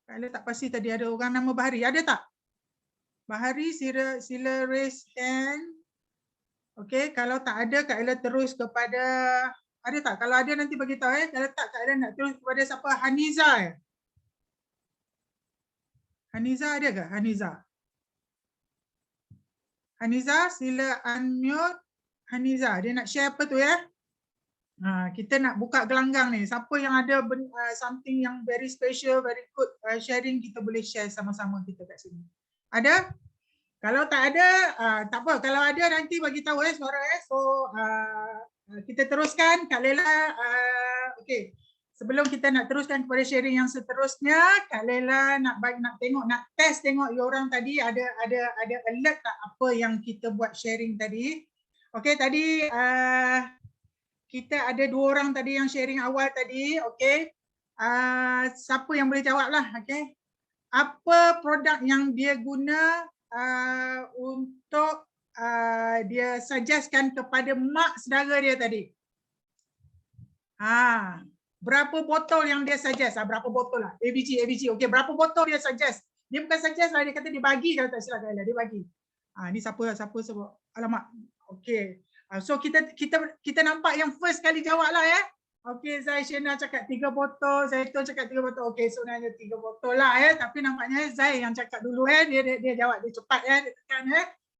Kalau tak pasti tadi ada orang nama Bahari. Ada tak? Bahari sila raise hand. Okey, kalau tak ada Kak Ella terus kepada ada tak? Kalau ada nanti bagi tahu Kalau tak Kak Ella nak terus kepada siapa? Haniza Haniza ada ke? Haniza sila unmute. Haniza dia nak share apa tu kita nak buka gelanggang ni. Siapa yang ada something yang very special, very good sharing, kita boleh share sama-sama kita kat sini. Ada? Kalau tak ada, tak apa. Kalau ada nanti bagi tahu suara So kita teruskan Kak Lela. Okey. Sebelum kita nak teruskan kepada sharing yang seterusnya, Kak Lela nak tengok, nak test tengok orang tadi ada alert tak apa yang kita buat sharing tadi. Okey, tadi kita ada 2 orang tadi yang sharing awal tadi. Okey. Siapa yang boleh jawab lah. Okey. Apa produk yang dia guna untuk dia suggestkan kepada mak saudara dia tadi? Berapa botol yang dia suggest? Berapa botol lah? ABG. Okey, berapa botol dia suggest? Dia bukan suggest lah, dia kata dia bagi kalau tak silap dia bagi. Ni siapa sebut? Alamak. Okey. So kita nampak yang first kali jawab lah Okey, Zaishina cakap 3 botol, Zaitun cakap 3 botol. Okey, sebenarnya 3 botol lah tapi nampaknya Zai yang cakap dulu dia jawab, dia cepat dia tekan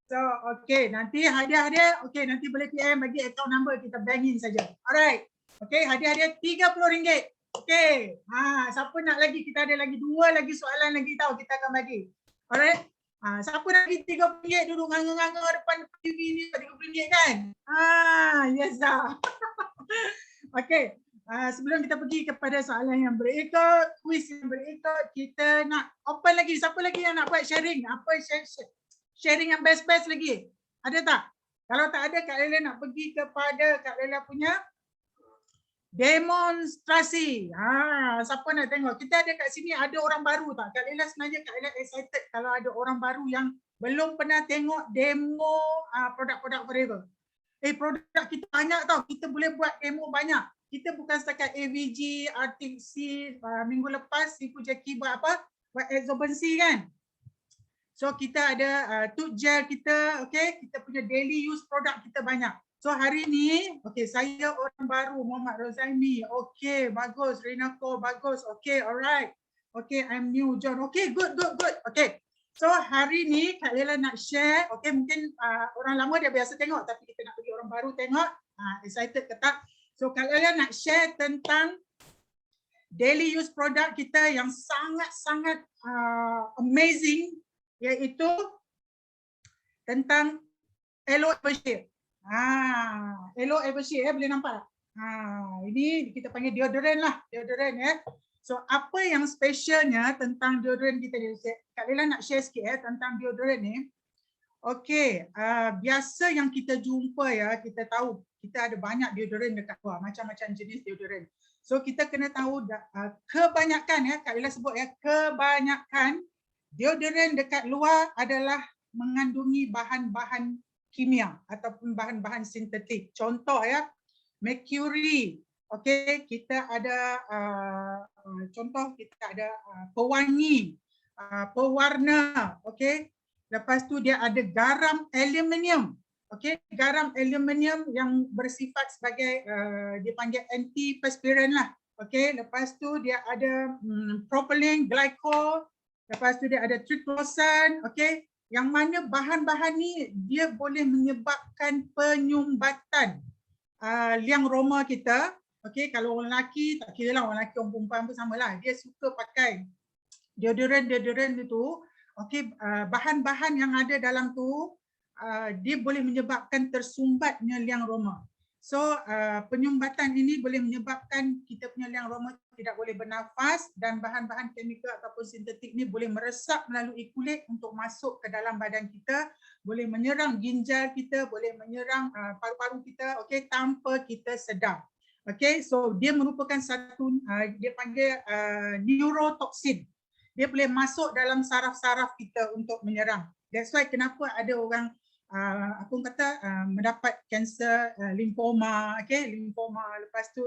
So okey, nanti hadiah dia okey nanti boleh PM bagi account number kita bangin saja. Alright. Okey, hadiah dia RM30. Okey. Siapa nak lagi? Kita ada lagi 2 lagi soalan lagi tahu kita akan bagi. Alright. Siapa nak bagi RM30 duduk nganga-nganga depan TV ni RM30 kan? Yes dah. Okey. Sebelum kita pergi kepada soalan yang berikut, kuis yang berikut, kita nak open lagi. Siapa lagi yang nak buat sharing? Apa sharing yang best-best lagi? Ada tak? Kalau tak ada, Kak Lela nak pergi kepada Kak Lela punya demonstrasi. Siapa nak tengok? Kita ada kat sini ada orang baru tak? Kak Lela sebenarnya Kak Lela excited kalau ada orang baru yang belum pernah tengok demo produk-produk Forever. Produk kita banyak tau. Kita boleh buat demo banyak. Kita bukan setakat AVG, Arctic Sea, minggu lepas Sifu Jackie buat apa? Buat absorbency kan? So kita ada tooth gel kita, okay? Kita punya daily use produk kita banyak. So hari ni, okay, saya orang baru, Muhammad Rozaimi. Okay, bagus. Renako, bagus. Okay, alright. Okay, I'm new, John. Okay, good. Okay. So hari ni Kak Lela nak share, okay, mungkin orang lama dia biasa tengok tapi kita nak bagi orang baru tengok, excited ke tak? So Kak Lela nak share tentang daily use product kita yang sangat-sangat amazing, iaitu tentang Elo Evershade. Elo Evershade boleh nampak? Ini kita panggil deodorant lah, deodorant ya. So apa yang specialnya tentang deodorant kita ni? Kak Lela nak share sikit tentang deodorant ni. Okey, biasa yang kita jumpa ya, kita tahu kita ada banyak deodorant dekat luar, macam-macam jenis deodorant. So kita kena tahu kebanyakan ya, Kak Lela sebut ya, kebanyakan deodorant dekat luar adalah mengandungi bahan-bahan kimia ataupun bahan-bahan sintetik. Contoh ya, mercury. Okey, kita ada contoh kita ada pewangi, pewarna, okey. Lepas tu dia ada garam aluminium. Okey, garam aluminium yang bersifat sebagai dia panggil antiperspirant lah. Okey, lepas tu dia ada propylene glycol, lepas tu dia ada triclosan, okey. Yang mana bahan-bahan ni dia boleh menyebabkan penyumbatan liang roma kita. Okey, kalau orang lelaki tak kira lah, orang lelaki orang perempuan pun samalah. Dia suka pakai deodorant itu. Okey, bahan-bahan yang ada dalam tu dia boleh menyebabkan tersumbatnya liang roma. So penyumbatan ini boleh menyebabkan kita punya liang roma tidak boleh bernafas, dan bahan-bahan kimia ataupun sintetik ni boleh meresap melalui kulit untuk masuk ke dalam badan kita, boleh menyerang ginjal kita, boleh menyerang paru-paru kita, okey, tanpa kita sedar. Okey, so dia merupakan satu dia panggil neurotoxin. Dia boleh masuk dalam saraf-saraf kita untuk menyerang. That's why kenapa ada orang mendapat kanser lymphoma, okay, lymphoma. Lepas tu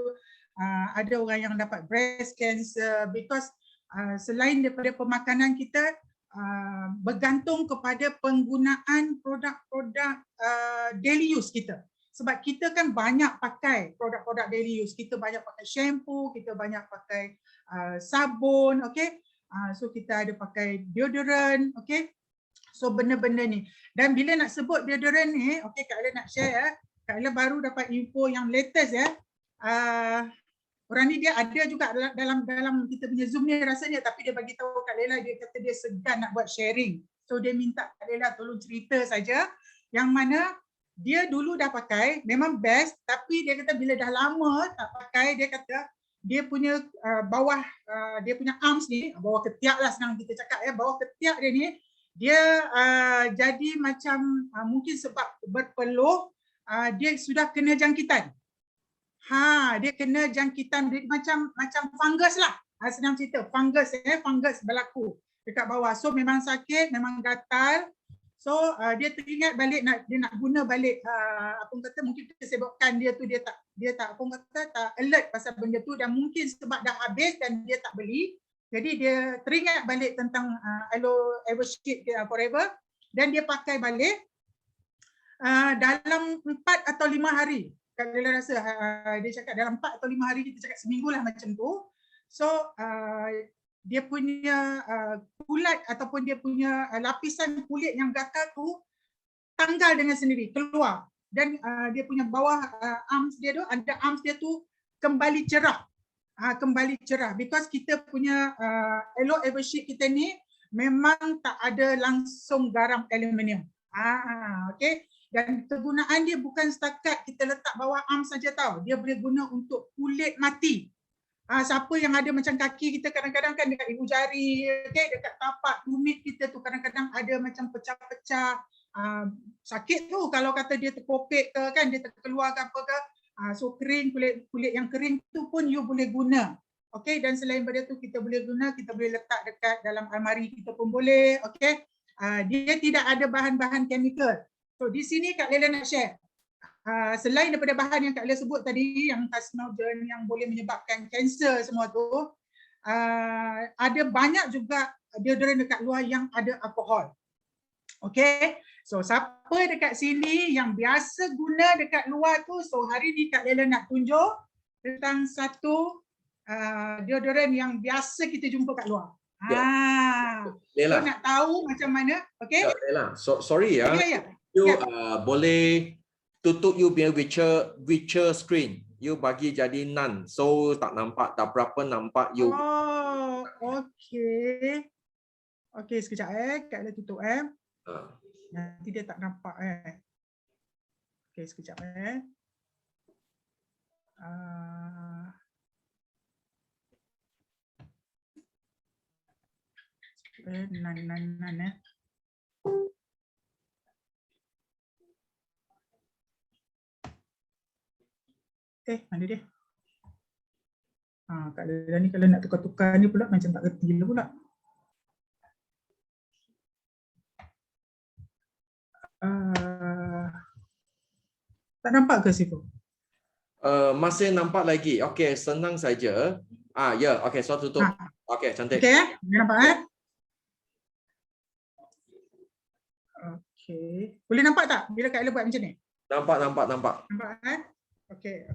ada orang yang dapat breast cancer, because selain daripada pemakanan kita bergantung kepada penggunaan produk-produk daily use kita. Sebab kita kan banyak pakai produk-produk daily use. Kita banyak pakai shampoo, kita banyak pakai sabun, okay. So kita ada pakai deodorant, okay. So benda-benda ni. Dan bila nak sebut deodorant ni, okay, Kak Ella nak share ya. Kak Ella baru dapat info yang latest ya. Orang ni dia ada juga dalam kita punya Zoom ni rasanya, tapi dia bagi tahu Kak Ella, dia kata dia segan nak buat sharing. So dia minta Kak Ella tolong cerita saja, yang mana dia dulu dah pakai, memang best, tapi dia kata bila dah lama tak pakai, dia kata dia punya bawah dia punya arms ni, bawah ketiak lah senang kita cakap ya, bawah ketiak dia ni dia jadi macam mungkin sebab berpeluh, dia sudah kena jangkitan. Dia kena jangkitan, dia macam fungus lah. Senang cerita, fungus berlaku dekat bawah. So memang sakit, memang gatal. So dia teringat balik dia nak guna balik mungkin disebabkan dia tak alert pasal benda tu, dan mungkin sebab dah habis dan dia tak beli. Jadi dia teringat balik tentang Elo Evershade Forever, dan dia pakai balik dalam 4 atau 5 hari. Kalau dia rasa dia cakap dalam 4 atau 5 hari, kita cakap seminggu lah macam tu. So dia punya kulit ataupun dia punya lapisan kulit yang gatal tu tanggal dengan sendiri, keluar. Dan dia punya bawah arms dia tu, under arms dia tu kembali cerah. Because kita punya Elo Evershade kita ni memang tak ada langsung garam aluminium. Okay. Dan kegunaan dia bukan setakat kita letak bawah arms saja tau. Dia boleh guna untuk kulit mati. Siapa yang ada macam kaki kita kadang-kadang kan dekat ibu jari, okay, dekat tapak tumit kita tu kadang-kadang ada macam pecah-pecah. Sakit tu kalau kata dia terkopek ke kan, dia terkeluar ke apa ke. So kering, kulit yang kering tu pun you boleh guna. Okay, dan selain daripada tu kita boleh guna, kita boleh letak dekat dalam almari kita pun boleh. Okay, dia tidak ada bahan-bahan chemical. So di sini Kak Lela nak share. Selain daripada bahan yang Kak Lela sebut tadi, yang carcinogen, yang boleh menyebabkan kanser semua tu, ada banyak juga deodorant dekat luar yang ada alkohol. Okay, so siapa dekat sini yang biasa guna dekat luar tu, so hari ni Kak Lela nak tunjuk tentang satu deodorant yang biasa kita jumpa kat luar. Lela, so nak tahu macam mana, okay? Lela, sorry ya. Yeah. You boleh tutup you punya virtual screen. you bagi jadi none. So tak nampak, tak berapa nampak you. Oh, okey. Okey, sekejap Kak Ella tutup Nanti dia tak nampak Okey, sekejap nan mana dia? Kak Lela ni kalau nak tukar-tukar ni pula macam tak reti lah pula. Tak nampak ke situ? Masih nampak lagi. Okey, senang saja. Ya, okey, so tutup. Okey, cantik. Okey nampak Okey. Boleh nampak tak bila Kak Ella buat macam ni? Nampak. Nampak Okey.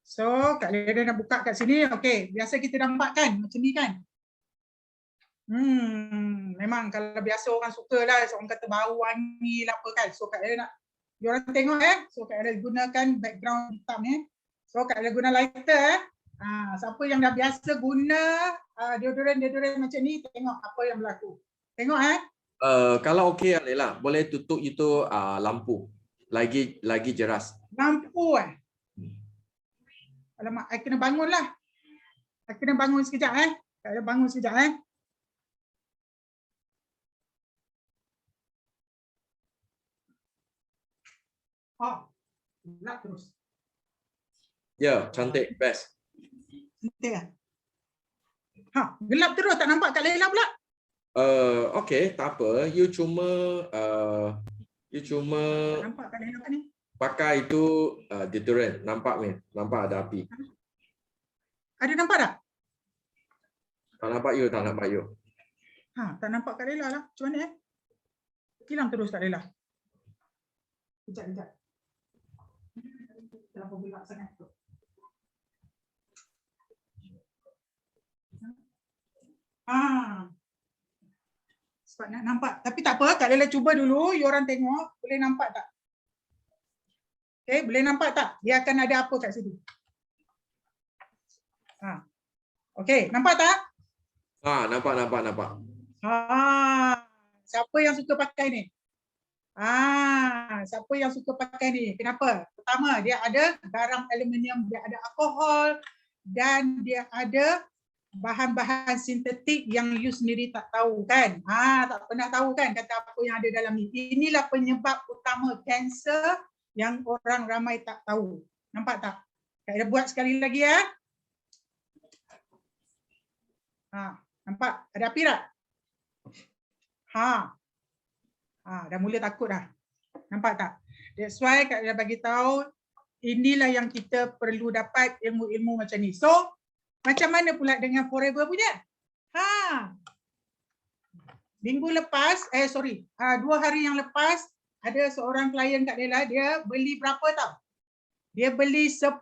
So, Kak Lela nak buka kat sini. Okey, biasa kita nampak kan macam ni kan? Memang kalau biasa orang suka lah, orang kata bau wangi lah apa kan. So Kak Lela nak diorang tengok So Kak Lela gunakan background hitam ni. So Kak Lela guna lighter siapa yang dah biasa guna deodorant macam ni, tengok apa yang berlaku. Tengok Kalau okey Lela, boleh tutup itu lampu. Lagi jelas. Lampu Alamak, I kena bangun lah. I kena bangun sekejap Kak Lela bangun sekejap gelap terus. Ya, cantik, best. Cantik gelap terus, tak nampak Kak Lela pula. Okey, tak apa. You cuma Tak nampak Kak Lela ni. pakai itu deodorant. Nampak ni? Nampak ada api. Ada nampak tak? Tak nampak you. Tak nampak Kak Lela lah. Macam mana hilang terus Kak Lela. Kejap. Terlalu gelap sangat tu. Sebab nak nampak. Tapi tak apa, Kak Lela cuba dulu. You orang tengok. Boleh nampak tak? Okay, boleh nampak tak? Dia akan ada apa kat situ? Okay, nampak tak? Nampak. Siapa yang suka pakai ni? Siapa yang suka pakai ni? Kenapa? Pertama, dia ada garam aluminium, dia ada alkohol dan dia ada bahan-bahan sintetik yang you sendiri tak tahu kan? Tak pernah tahu kan kata apa yang ada dalam ni. Inilah penyebab utama kanser yang orang ramai tak tahu. Nampak tak? Kak buat sekali lagi nampak? Ada api tak? Dah mula takut dah. Nampak tak? That's why Kak dah bagi tahu inilah yang kita perlu dapat ilmu-ilmu macam ni. So, macam mana pula dengan Forever punya? Minggu lepas, 2 hari yang lepas ada seorang klien Kak Lela, dia beli berapa tau? Dia beli 10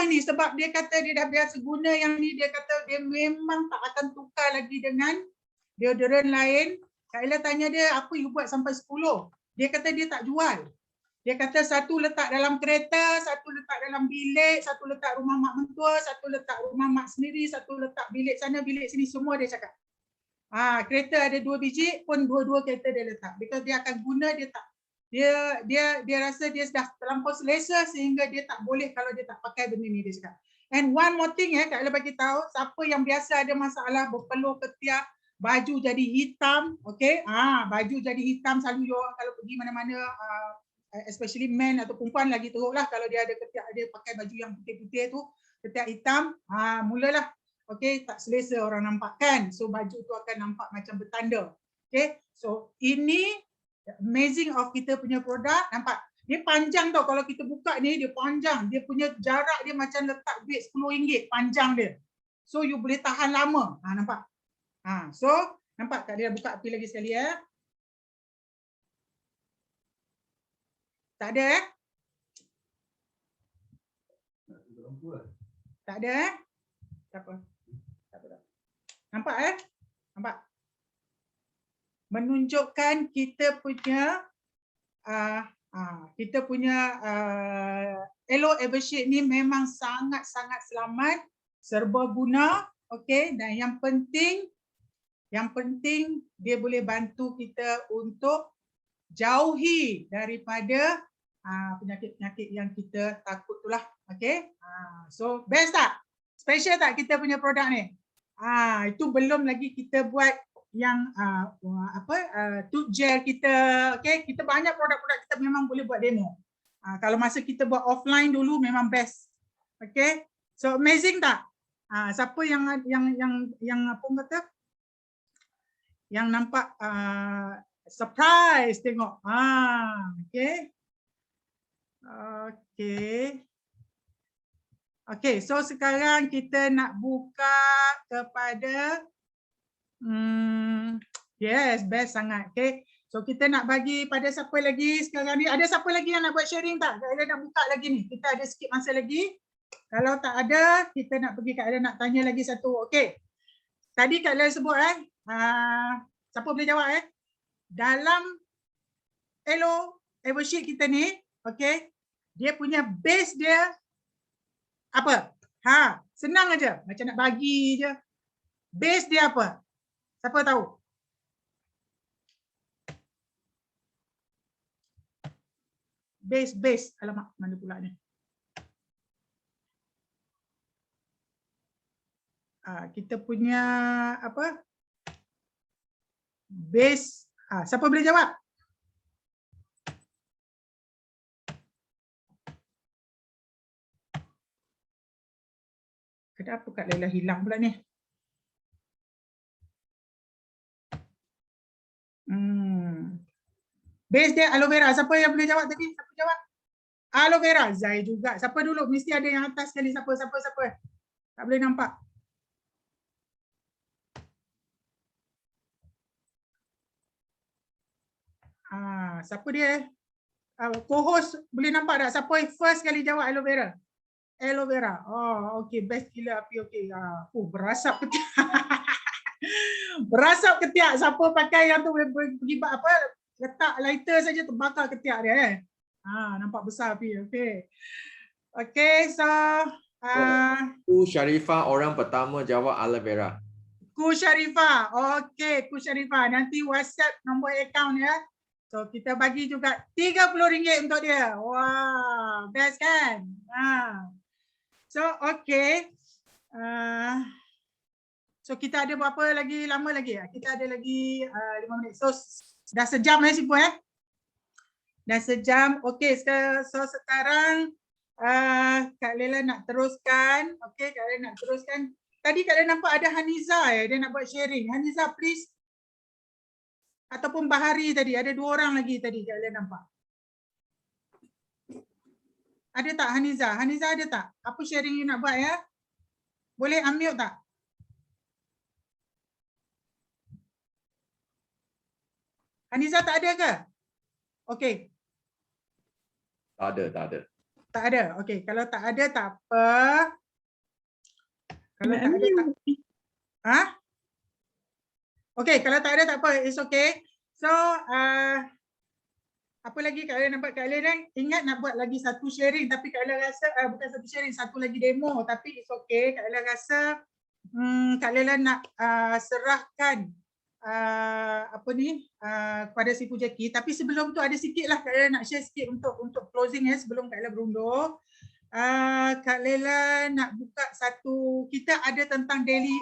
ni sebab dia kata dia dah biasa guna yang ni, dia kata dia memang tak akan tukar lagi dengan deodorant lain. Kak Ella tanya dia, apa you buat sampai 10? Dia kata dia tak jual. Dia kata satu letak dalam kereta, satu letak dalam bilik, satu letak rumah mak mentua, satu letak rumah mak sendiri, satu letak bilik sana, bilik sini, semua dia cakap. Kereta ada 2 biji pun dua-dua kereta dia letak. Because dia akan guna, dia rasa dia dah terlampau selesa sehingga dia tak boleh kalau dia tak pakai benda ni, dia cakap. And one more thing Kak Ella bagi tahu, siapa yang biasa ada masalah berpeluh ketiak, baju jadi hitam, baju jadi hitam selalu kalau pergi mana-mana, especially men atau perempuan lagi teruklah kalau dia ada ketiak, dia pakai baju yang putih-putih tu, ketiak hitam, mulalah tak selesa orang nampak kan. So baju tu akan nampak macam bertanda. So ini amazing of kita punya produk. Nampak? Dia panjang tau, kalau kita buka ni dia panjang. Dia punya jarak dia macam letak duit RM10 panjang dia. So you boleh tahan lama. Nampak? So nampak Kak dia buka api lagi sekali Tak ada Tak ada Tak apa. Nampak Nampak? Menunjukkan kita punya Kita punya Elo Evershed ni memang sangat-sangat selamat, serbaguna, okey, dan yang penting dia boleh bantu kita untuk jauhi daripada penyakit-penyakit yang kita takut itulah, okey. So best tak? Special tak kita punya produk ni? Itu belum lagi kita buat yang tooth gel kita, okey. Kita banyak produk-produk kita memang boleh buat demo. Kalau masa kita buat offline dulu memang best. Okey. So amazing tak? Siapa yang apa kata? Yang nampak surprise tengok. Okey. Okey, so sekarang kita nak buka kepada yes, best sangat. Okey. So kita nak bagi pada siapa lagi sekarang ni? Ada siapa lagi yang nak buat sharing tak? Kak Ella nak buka lagi ni. Kita ada sikit masa lagi. Kalau tak ada, kita nak pergi Kak Ella nak tanya lagi satu. Okey. Tadi Kak Ella sebut siapa boleh jawab dalam Elo Evershed kita ni, okey, dia punya base dia apa? Senang aja, macam nak bagi je. Base dia apa? Siapa tahu? Base. Alamak, mana pula ni? Kita punya apa? Base. Siapa boleh jawab? Kenapa Kak Laila hilang pula ni? Base dia aloe vera. Siapa yang boleh jawab tadi? Siapa jawab? Aloe vera. Zai juga. Siapa dulu? Mesti ada yang atas sekali. Siapa? Tak boleh nampak. Siapa dia? Co-host boleh nampak tak? Siapa yang first kali jawab aloe vera? Aloe vera. Okey, best gila api. Okey. Berasap ketiak. Berasap ketiak. Siapa pakai yang tu pergi apa? Letak lighter saja terbakar ketiak dia nampak besar api. Okey, so Ku Sharifah orang pertama jawab aloe vera. Ku Sharifah. Okey, Ku Sharifah. Nanti WhatsApp nombor akaun ya. So kita bagi juga RM30 untuk dia. Wah, best kan? So okey. So kita ada berapa lagi lama lagi? Kita ada lagi 5 minit. So dah sejam Sipu Dah sejam. Okey, so sekarang Kak Laila nak teruskan. Okey, Kak Laila nak teruskan. Tadi Kak Laila nampak ada Haniza dia nak buat sharing. Haniza please. Ataupun Bahari tadi, ada 2 orang lagi tadi Kak Laila nampak. Ada tak Haniza? Haniza ada tak? Apa sharing you nak buat ya? Boleh unmute tak? Haniza tak ada ke? Okey. Tak ada. Tak ada. Okey, kalau tak ada tak apa. Kalau tak ada tak. Okey, kalau tak ada tak apa. It's okay. So, apa lagi Kak Ella nampak? Kak Ella ingat nak buat lagi satu sharing tapi Kak Ella rasa bukan satu sharing, satu lagi demo tapi it's okay. Kak Ella rasa Kak Ella nak serahkan kepada Sifu Jackie, tapi sebelum tu ada sikitlah Kak Lela nak share sikit untuk closing sebelum Kak Lela berundur. Kak Lela nak buka satu, kita ada tentang daily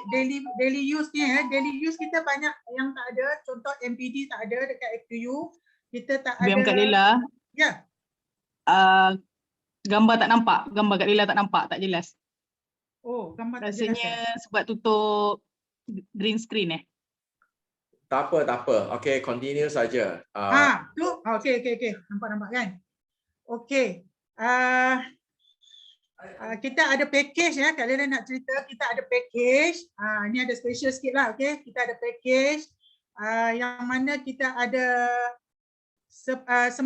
use ni daily use kita banyak yang tak ada, contoh MPD tak ada dekat FQU, kita tak ada. Kak Lela. Ya. Gambar tak nampak, gambar Kak Lela tak nampak, tak jelas. Gambar tak jelas. Rasanya sebab tutup green screen Tak apa. Okey, continue saja. Tu. Okey. Nampak kan? Okey. Kita ada package Kak Lela nak cerita, kita ada package. Ni ada special sikit lah, okey. Kita ada package yang mana kita ada 9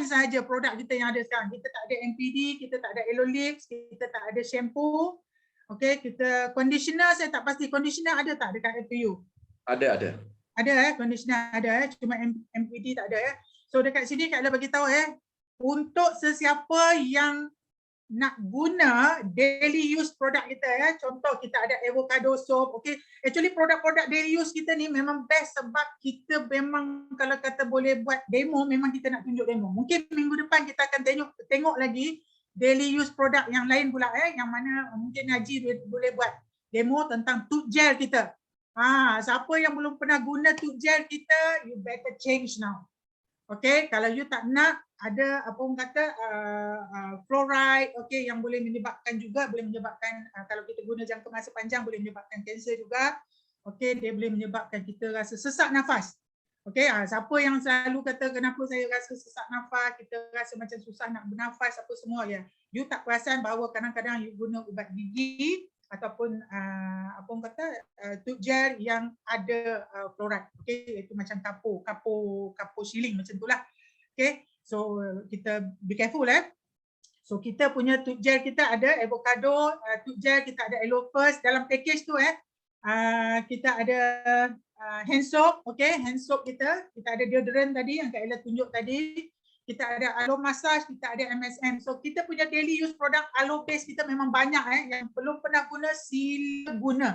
sahaja produk kita yang ada sekarang. Kita tak ada MPD, kita tak ada Elo Lips, kita tak ada shampoo. Okey, kita conditioner saya tak pasti. Conditioner ada tak dekat FPU? Ada. Ada conditioner ada cuma MPD tak ada So dekat sini Kak Ella bagi tahu untuk sesiapa yang nak guna daily use produk kita ya. Contoh kita ada avocado soap. Okay. Actually produk-produk daily use kita ni memang best sebab kita memang kalau kata boleh buat demo, memang kita nak tunjuk demo. Mungkin minggu depan kita akan tengok lagi daily use produk yang lain pula yang mana mungkin Haji boleh buat demo tentang tooth gel kita. Siapa yang belum pernah guna tooth gel kita, you better change now. Okay, kalau you tak nak ada apa orang kata fluoride, okay, yang boleh menyebabkan kalau kita guna jangka masa panjang boleh menyebabkan kanser juga. Okay, dia boleh menyebabkan kita rasa sesak nafas. Okay, siapa yang selalu kata kenapa saya rasa sesak nafas, kita rasa macam susah nak bernafas apa semua ya. You tak perasan bahawa kadang-kadang you guna ubat gigi ataupun apa orang kata tooth gel yang ada fluoride. Okay, itu macam kapo siling macam itulah. Okay, so kita be careful So kita punya tooth gel kita ada avocado tooth gel, kita ada aloe first dalam package tu kita ada hand soap. Okay, hand soap kita ada deodorant tadi yang Kak Ella tunjuk tadi. Kita ada aloe massage, kita ada MSM. So kita punya daily use produk aloe base kita memang banyak yang belum pernah guna, sila guna.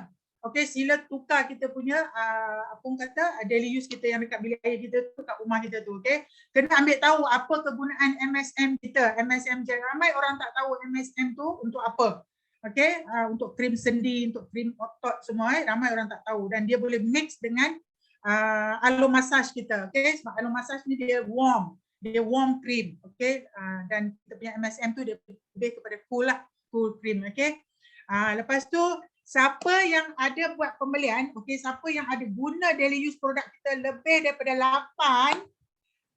Okay, sila tukar kita punya apa orang kata daily use kita yang dekat bilik air kita tu, kat rumah kita tu. Okay, kena ambil tahu apa kegunaan MSM kita. MSM gel, ramai orang tak tahu MSM tu untuk apa. Okay, untuk krim sendi, untuk krim otot semua ramai orang tak tahu, dan dia boleh mix dengan aloe massage kita. Okay, sebab aloe massage ni dia warm cream. Okay, dan kita punya MSM tu dia lebih kepada cool cream. Okay, lepas tu siapa yang ada buat pembelian, okay, siapa yang ada guna daily use produk kita lebih daripada 8,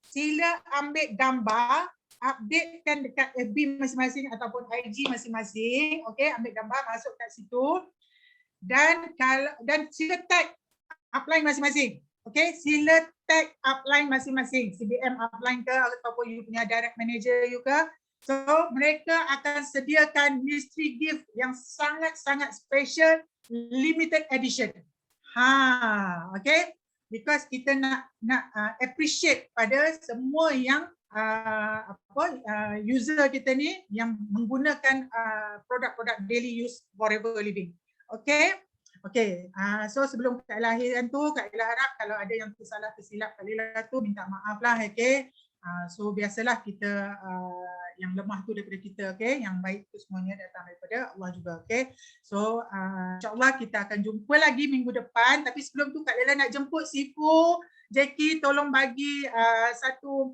sila ambil gambar, updatekan dekat FB masing-masing ataupun IG masing-masing. Okay, ambil gambar, masuk kat situ, dan sila tag upline masing-masing. Okay, sila tag upline masing-masing, CBM upline ke ataupun you punya direct manager you ke. So mereka akan sediakan mystery gift yang sangat-sangat special, limited edition. Okay, because kita nak appreciate pada semua yang user kita ni yang menggunakan produk-produk daily use forever living. Okay. Okay, so sebelum Kak Ella akhirkan tu, Kak Ella harap kalau ada yang tersilap Kak Ella tu minta maaf lah. Okay, so biasalah kita yang lemah tu daripada kita, okay, yang baik tu semuanya datang daripada Allah juga. Okay, so insyaAllah kita akan jumpa lagi minggu depan. Tapi sebelum tu Kak Ella nak jemput Sifu, Jackie, tolong bagi satu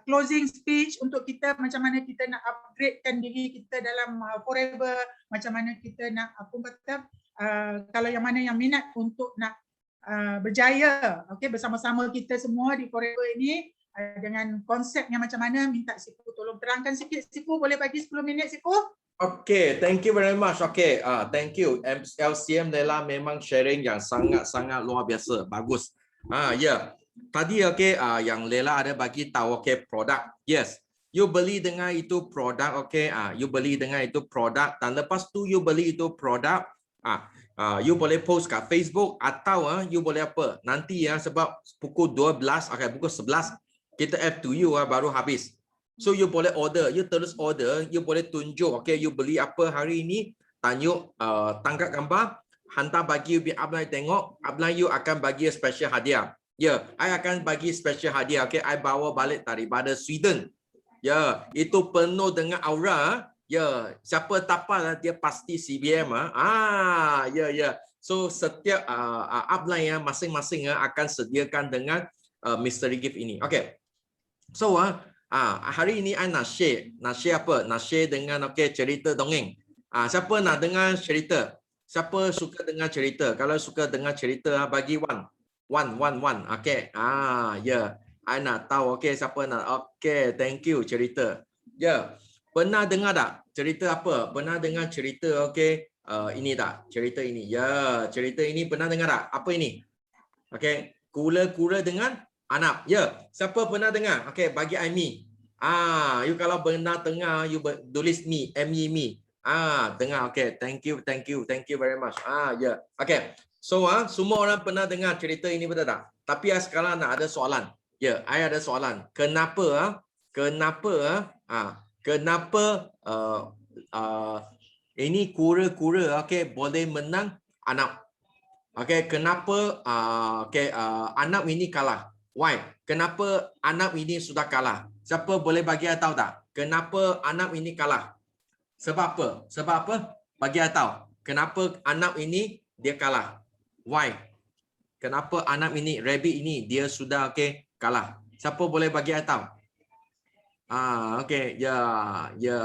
closing speech untuk kita, macam mana kita nak upgradekan diri kita dalam forever, macam mana kita nak kalau yang mana yang minat untuk nak berjaya, okay, bersama-sama kita semua di forever ini dengan konsep yang macam mana, minta Sifu tolong terangkan sikit. Sifu boleh bagi 10 minit Sifu? Okay, thank you very much. Okay, thank you. LCM Lela memang sharing yang sangat-sangat luar biasa, bagus. Ya. Tadi okay, yang Lela ada bagi tahu, okay, produk. Yes, you beli dengan itu produk, okay, you beli dengan itu produk, dan lepas tu you beli itu produk, you boleh post kat Facebook atau you boleh apa nanti sebab pukul 12, okay, pukul 11 kita F2U baru habis. So you boleh order, you terus order, you boleh tunjuk, okay, you beli apa hari ini, tangkap gambar, hantar bagi you upline tengok, upline you akan bagi special hadiah. Ya, I akan bagi special hadiah. Okay, I bawa balik daripada Sweden. Ya, itu penuh dengan aura. Ya, siapa tapal dia pasti CBM. Ya. So setiap upline masing-masing akan sediakan dengan mystery gift ini. Okay. So hari ini I nak share apa? Nak share dengan cerita dongeng. Siapa nak dengar cerita? Siapa suka dengar cerita? Kalau suka dengar cerita bagi one. Okay. Ya. I nak tahu, okay, siapa nak. Okay, thank you cerita. Ya. Pernah dengar tak cerita apa? Pernah dengar cerita, okay, ini tak? Cerita ini. Ya, cerita ini pernah dengar tak? Apa ini? Okay. Kura-kura dengan anak. Ya. Siapa pernah dengar? Okay, bagi I me. You kalau pernah dengar, you tulis me, me. Dengar. Okay, thank you very much. Ya. Okay. So semua orang pernah dengar cerita ini, betul tak? Tapi sekarang nak ada soalan. Ya, I ada soalan. Kenapa kenapa ini kura-kura okey boleh menang Anap? Okey, kenapa Anap ini kalah? Why? Kenapa Anap ini sudah kalah? Siapa boleh bagi saya tahu tak? Kenapa Anap ini kalah? Sebab apa? Sebab apa? Bagi saya tahu. Kenapa Anap ini dia kalah? Why? Kenapa Anap ini, rabbit ini dia sudah kalah? Siapa boleh bagi saya tahu? Okey,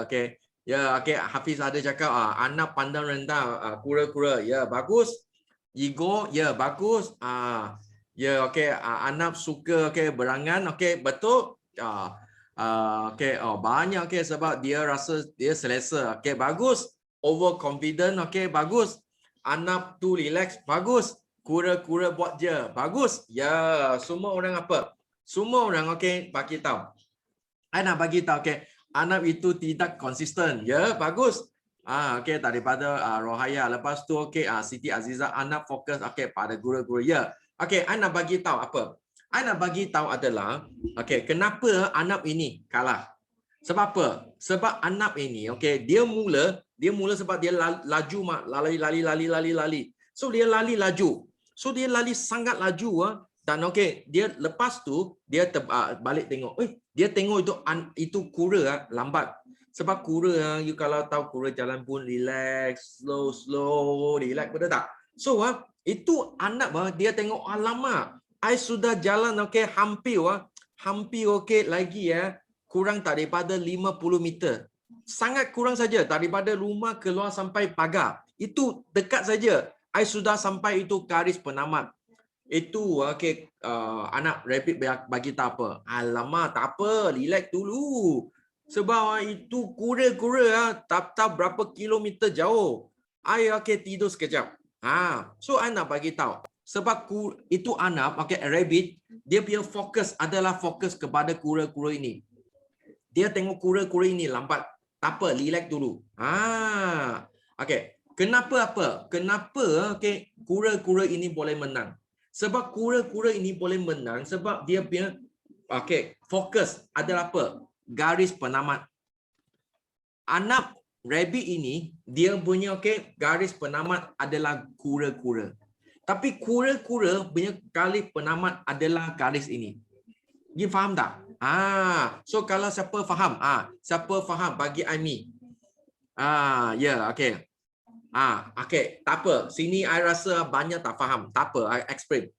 okey. Okey, Hafiz ada cakap Anap pandang rendah kura-kura. Ya, bagus. Ego, ya bagus. Okey, Anap suka berangan. Okey, betul. Okey, banyak sebab dia rasa dia selesa. Okey, bagus. Overconfident, okey, bagus. Anap tu relax, bagus. Kura-kura buat je, bagus. Ya, semua orang apa? Semua orang bagi tahu. Saya nak bagi tahu Anap itu tidak konsisten. Ya, bagus. Okey, daripada Rohaya. Lepas tu Siti Aziza, Anap fokus pada guru-guru. Ya. Okey, saya nak bagi tahu apa? Saya nak bagi tahu adalah kenapa Anap ini kalah? Sebab apa? Sebab Anap ini dia mula sebab dia laju lali. So dia lali laju. So dia lali sangat laju dan dia lepas tu dia balik tengok. Dia tengok itu kura lambat. Sebab kura you kalau tahu kura jalan pun relax, slow, relax, betul tak? So itu Anap dia tengok alamak. I sudah jalan hampir lagi kurang tak daripada 50 meter. Sangat kurang saja daripada rumah keluar sampai pagar. Itu dekat saja. I sudah sampai itu garis penamat. Itu anak rabbit bagi tak apa. Alamak, tak apa, relax dulu. Sebab itu kura-kura tak tahu berapa kilometer jauh. I tidur sekejap. So I nak bagi tahu. Sebab itu Anap, rabbit, dia punya fokus adalah fokus kepada kura-kura ini. Dia tengok kura-kura ini lambat. Tak apa, relax dulu. Kenapa apa? Kenapa kura-kura ini boleh menang? Sebab kura-kura ini boleh menang sebab dia punya fokus adalah apa? Garis penamat. Anap rabbit ini dia punya garis penamat adalah kura-kura. Tapi kura-kura punya garis penamat adalah garis ini. You faham tak? So kalau siapa faham? Siapa faham bagi Aimi? Tak apa. Sini I rasa banyak tak faham. Tak apa, I explain.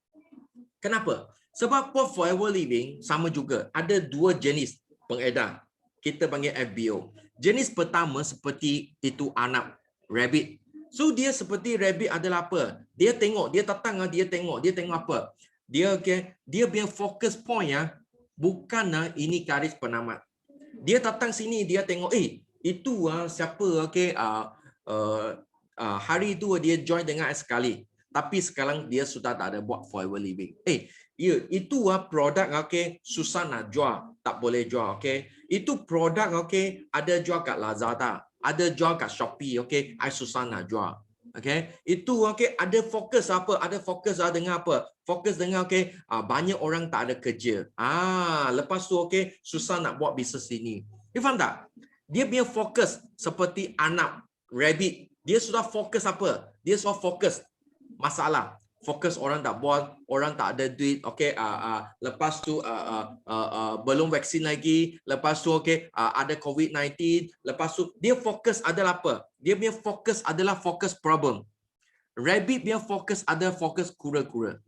Kenapa? Sebab for forever living sama juga. Ada dua jenis pengedar. Kita panggil FBO. Jenis pertama seperti itu Anap, rabbit. So dia seperti rabbit adalah apa? Dia tengok, dia datang, dia tengok apa? Dia punya focus point bukan ini garis penamat. Dia datang sini, dia tengok, itu siapa hari itu dia join dengan sekali. Tapi sekarang dia sudah tak ada buat forever living. Itu produk susah nak jual, tak boleh jual. Itu produk ada jual kat Lazada, ada jual kat Shopee, I susah nak jual. Itu ada fokus apa? Ada fokus dengan apa? Fokus dengan banyak orang tak ada kerja. Lepas tu susah nak buat bisnes ini. You faham tak? Dia punya fokus seperti Anap, rabbit. Dia sudah fokus apa? Dia sudah fokus masalah. Fokus orang tak buat, orang tak ada duit, lepas tu belum vaksin lagi, lepas tu ada COVID-19, lepas tu dia fokus adalah apa? Dia punya fokus adalah fokus problem. Rabbit punya fokus adalah fokus kura-kura.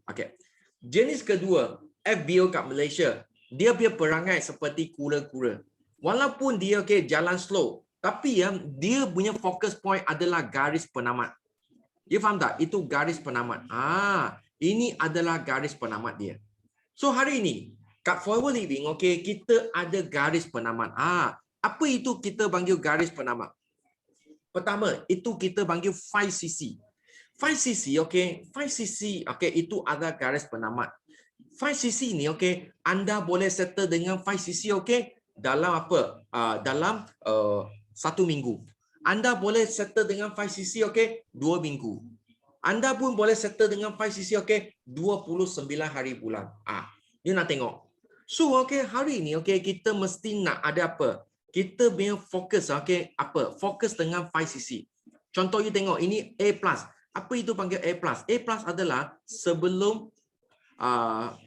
Jenis kedua, FBO kat Malaysia, dia punya perangai seperti kura-kura. Walaupun dia jalan slow, tapi dia punya fokus point adalah garis penamat. You faham tak? Itu garis penamat. Ini adalah garis penamat dia. So hari ini, kat Forever Living, kita ada garis penamat. Apa itu kita panggil garis penamat? Pertama, itu kita panggil 5cc. 5cc, 5cc, itu ada garis penamat. 5cc ni, anda boleh settle dengan 5cc, dalam apa? Dalam 1 minggu. Anda boleh settle dengan 5cc 2 minggu. Anda pun boleh settle dengan 5cc 29 hari bulan. You nak tengok. So okay, hari ni okay, kita mesti nak ada apa? Kita punya fokus okay, apa? Fokus dengan 5cc. Contoh you tengok ini A+. Apa itu panggil A+? A+ adalah sebelum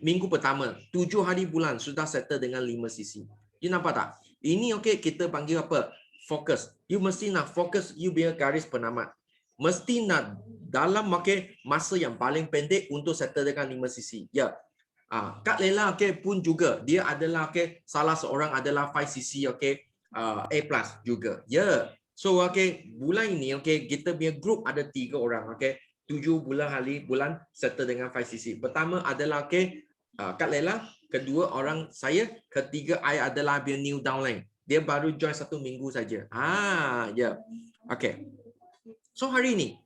minggu pertama, 7 hari bulan sudah settle dengan 5cc. You nampak tak? Ini okay, kita panggil apa? Fokus. You mesti nak fokus you punya garis penamat. Mesti nak dalam okay, masa yang paling pendek untuk settle dengan 5cc. Ya. Kak Lela okay, pun juga dia adalah okay, salah seorang adalah 5cc okay, A+ juga. Ya. So okay, bulan ini okay, kita punya group ada 3 orang okay. 7 bulan settle dengan 5cc. Pertama adalah okay, Kak Lela, kedua orang saya, ketiga I adalah punya new downline. Dia baru join 1 minggu saja. Ya. Okay. So hari ini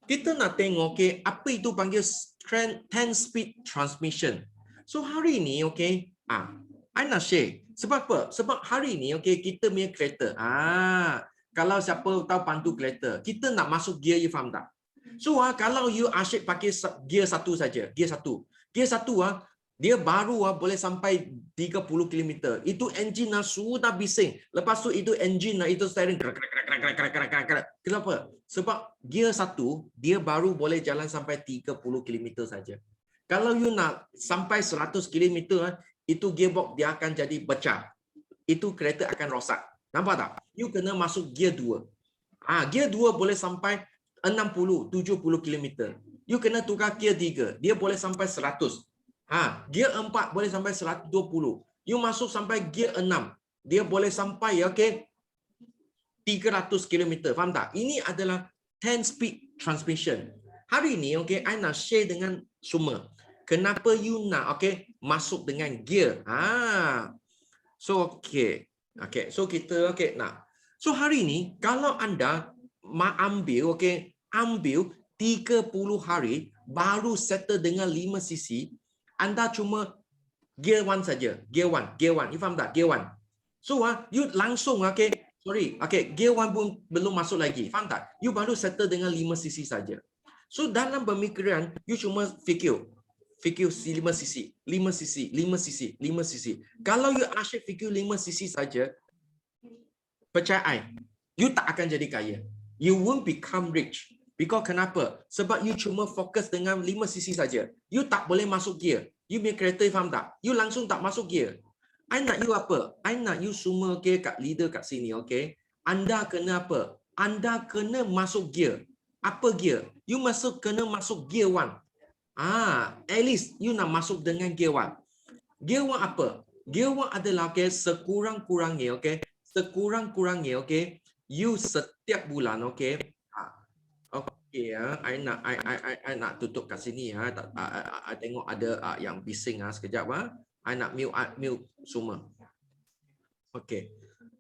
kita nak tengok okay, apa itu panggil 10 speed transmission. So hari ini okay, I nak share. Sebab apa? Sebab hari ini okay, kita punya kereta. Kalau siapa tahu pandu kereta, kita nak masuk gear, you faham tak? So kalau you asyik pakai gear 1 saja, gear 1. Gear 1 dia baru boleh sampai 30 km. Itu engine sudah bising. Lepas tu itu engine itu steering. Kenapa? Sebab gear 1 dia baru boleh jalan sampai 30 km saja. Kalau you nak sampai 100 km itu gearbox dia akan jadi pecah. Itu kereta akan rosak. Nampak tak? You kena masuk gear 2. Gear 2 boleh sampai 60, 70 km. You kena tukar gear 3. Dia boleh sampai 100. Gear 4 boleh sampai 120. You masuk sampai gear 6. Dia boleh sampai okay, 300 km. Faham tak? Ini adalah 10 speed transmission. Hari ini okay, I nak share dengan semua. Kenapa you nak okay, masuk dengan gear? So okay. Okay, so kita okay nak. So hari ini kalau anda ambil okay, ambil 30 hari baru settle dengan 5cc, anda cuma gear 1 saja. Gear 1. You faham tak? Gear 1. So you langsung okay, gear 1 pun belum masuk lagi. Faham tak? You baru settle dengan 5cc saja. So dalam pemikiran you cuma fikir 5cc. Kalau you asyik fikir 5cc saja, percaya you tak akan jadi kaya. You won't become rich. Because kenapa? Sebab you cuma fokus dengan 5cc saja. You tak boleh masuk gear. You punya kereta, faham tak? You langsung tak masuk gear. I nak you apa? I nak you semua okay, kat leader kat sini, okay? Anda kena apa? Anda kena masuk gear. Apa gear? You kena masuk gear 1. At least you nak masuk dengan gear 1. Gear 1 apa? Gear 1 adalah okay, sekurang-kurangnya okay, okay, you setiap bulan okay. Okay, I nak tutup kat sini I tengok ada yang bising sekejap I nak mute semua. Okay.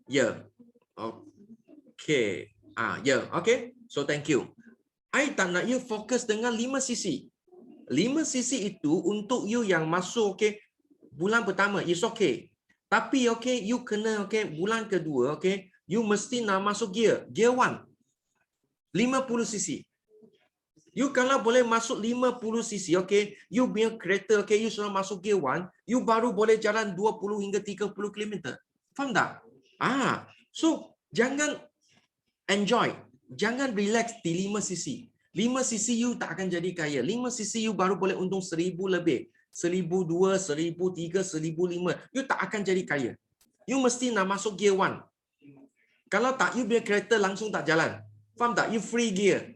Yeah. Okay. Okay. So thank you. I tak nak you fokus dengan 5cc. 5cc itu untuk you yang masuk okay, bulan pertama is okay. Tapi okay, you kena okay, bulan kedua okay, you mesti nak masuk gear 1. 50cc. You kalau boleh masuk 50cc okay, you punya kereta okay, you sudah masuk gear 1, you baru boleh jalan 20 hingga 30 km. Faham tak? So jangan enjoy, jangan relax di 5cc. 5cc you tak akan jadi kaya. 5cc you baru boleh untung 1000 lebih. 1002, 1003, 1005. You tak akan jadi kaya. You mesti nak masuk gear 1. Kalau tak, you punya kereta langsung tak jalan. Faham tak? You free gear.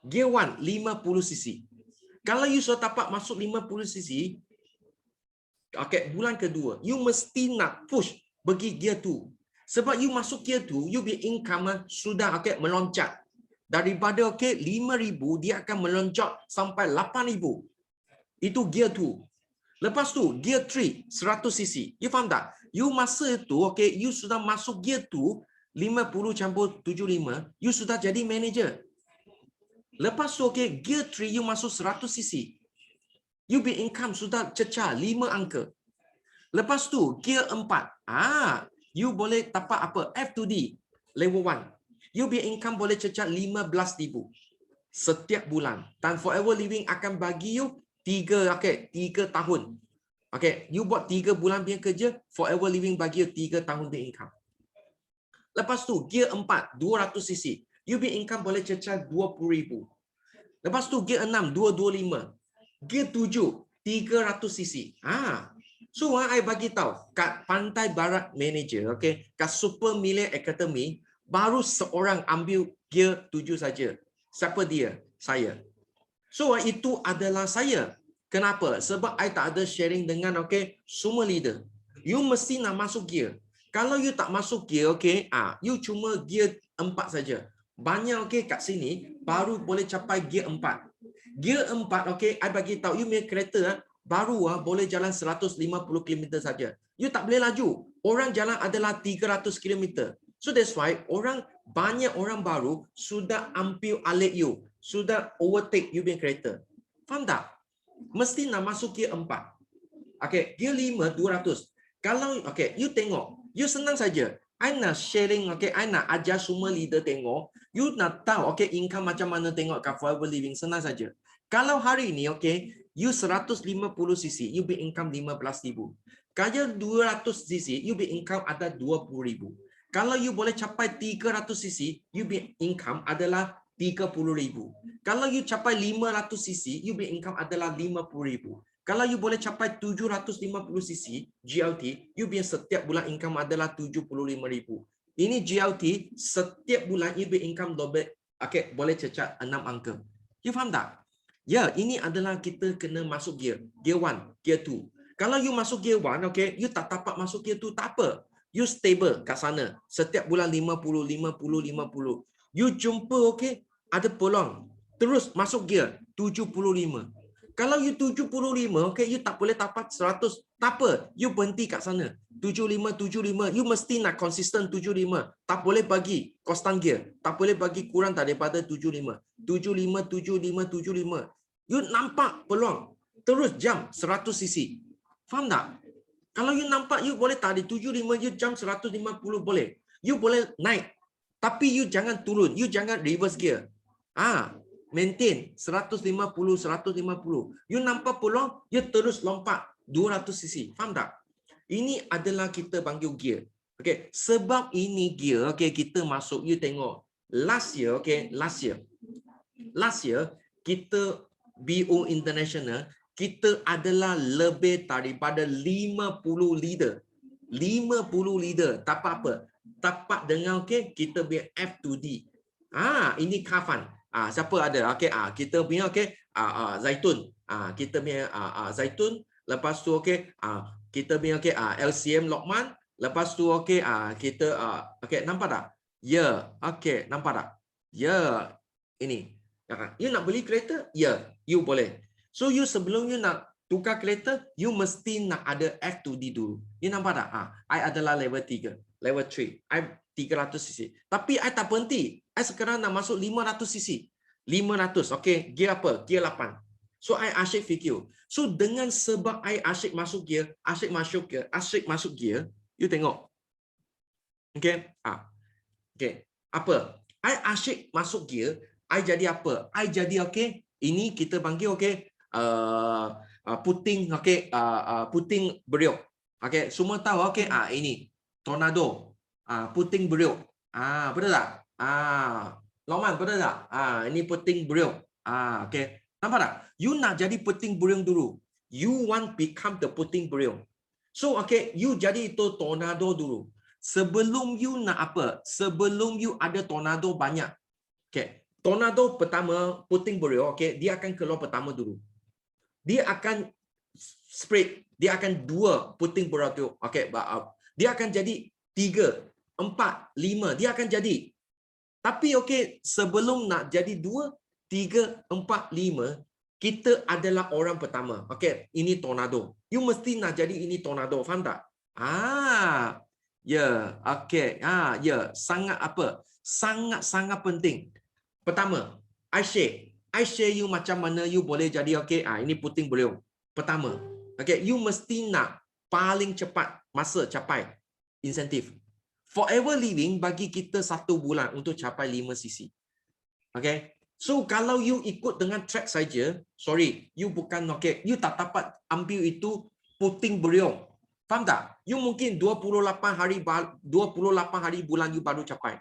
Gear 1, 50cc. Kalau you sudah dapat masuk 50cc, okay, bulan kedua, you mesti nak push pergi gear 2. Sebab you masuk gear 2, you punya income sudah okay, meloncat. Daripada okay, 5,000, dia akan meloncat sampai 8,000. Itu gear 2. Lepas tu, gear 3, 100cc. You faham tak? You masa itu, okay, you sudah masuk gear 2, 50 campur 75, you sudah jadi manager. Lepas tu, okay, gear 3, you masuk 100cc. You be income sudah cecah 5 angka. Lepas tu, gear 4, you boleh dapat apa? F2D, level 1. You be income boleh cecah 15,000 setiap bulan. Dan Forever Living akan bagi you 3 tahun. Okay, you buat 3 bulan punya kerja, forever living bagi you 3 tahun punya income. Lepas tu, gear 4, 200cc. You punya income boleh cecah 20,000. Lepas tu, gear 6, 225. Gear 7, 300cc. So, I bagi tahu kat Pantai Barat Manager, okay, kat Super Million Academy, baru seorang ambil gear 7 saja. Siapa dia? Saya. So, itu adalah saya. Kenapa? Sebab I tak ada sharing dengan semua leader. You mesti nak masuk gear. Kalau you tak masuk gear, you cuma gear 4 saja. Banyak kat sini baru boleh capai gear 4. Gear 4, I bagi tahu you punya kereta baru boleh jalan 150 km saja. You tak boleh laju. Orang jalan adalah 300 km. So that's why banyak orang baru sudah ambil alih you, sudah overtake you punya kereta. Faham tak? Mesti nak masuk gear 4. Gear 5, 200. Kalau you tengok, you senang saja. I nak sharing, I nak ajar semua leader tengok. You nak tahu, income macam mana tengok kat forever living, senang saja. Kalau hari ini, you 150cc, you be income 15,000. Kalau 200cc, you be income ada 20,000. Kalau you boleh capai 300cc, you be income adalah 30,000. Kalau you capai 500cc, you be income adalah 50,000. Kalau you boleh capai 750cc GLT, you punya setiap bulan income adalah 75,000. Ini GLT, setiap bulan you be income double, boleh cecah 6 angka. You faham tak? Ya, ini adalah kita kena masuk gear. Gear 1, gear 2. Kalau you masuk gear 1, you tak dapat masuk gear 2, tak apa. You stable kat sana. Setiap bulan 50, 50, 50. You jumpa, ada peluang. Terus masuk gear 75. Kalau you 75, you tak boleh dapat 100. Tak apa, you berhenti kat sana. 75, 75. You mesti nak konsisten 75. Tak boleh bagi constant gear. Tak boleh bagi kurang daripada 75. 75, 75, 75. You nampak peluang. Terus jam 100cc. Faham tak? Kalau you nampak you boleh tadi 75, you jam 150 boleh. You boleh naik. Tapi you jangan turun. You jangan reverse gear. Maintain 150, 150. You nampak peluang, you terus lompat 200cc. Faham tak? Ini adalah kita panggil gear. Sebab ini gear, kita masuk, you tengok. Last year, kita BO International, kita adalah lebih daripada 50 leader. 50 leader. Tak apa-apa. Tapak dengan kita punya F2D. Ini Kafan. Siapa ada? Kita punya Zaitun. Kita punya Zaitun. Lepas tu kita punya LCM Lokman. Lepas tu kita nampak tak? Ya, nampak tak? Ya, ini. You nak beli kereta? Ya, you boleh. So you sebelum you nak tukar kereta, you mesti nak ada F2D dulu. You nampak tak? I adalah level 3, level 3. I 300cc. Tapi I tak berhenti. I sekarang nak masuk 500cc. 500. Gear apa? Gear 8. So I asyik fikir. So dengan sebab I asyik masuk gear, asyik masuk gear, you tengok. Apa? I asyik masuk gear, I jadi apa? I jadi ini kita panggil puting beriuk. Semua tahu ini tornado. Puting beriuk. Betul tak? Lokman, betul tak? Ini puting beriuk. Nampak tak? You nak jadi puting beriuk dulu. You want become the puting beriuk. So, you jadi itu tornado dulu. Sebelum you nak apa? Sebelum you ada tornado banyak. Tornado pertama, puting beriuk, dia akan keluar pertama dulu. Dia akan spread. Dia akan 2 puting beriuk. Dia akan jadi 3, 4, 5. Dia akan jadi. Tapi sebelum nak jadi 2, 3, 4, 5, kita adalah orang pertama. Ini tornado. You mesti nak jadi ini tornado. Faham tak? Sangat apa? Sangat penting. Pertama, I share you macam mana you boleh jadi ini puting beliung. Pertama, you mesti nak paling cepat masa capai insentif. Forever Living bagi kita 1 bulan untuk capai 5cc. So kalau you ikut dengan track saja, sorry, you bukan you tak dapat ambil itu puting beliung. Faham tak? You mungkin 28 hari bulan you baru capai.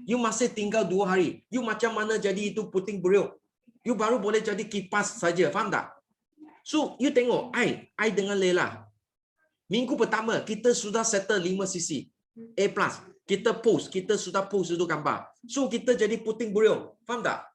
You masih tinggal 2 hari. You macam mana jadi itu puting beliung? You baru boleh jadi kipas saja. Faham tak? So, you tengok, I dengan Lela. Minggu pertama, kita sudah settle 5 sisi. A+. Kita sudah post itu gambar. So, kita jadi puting beliung. Faham tak?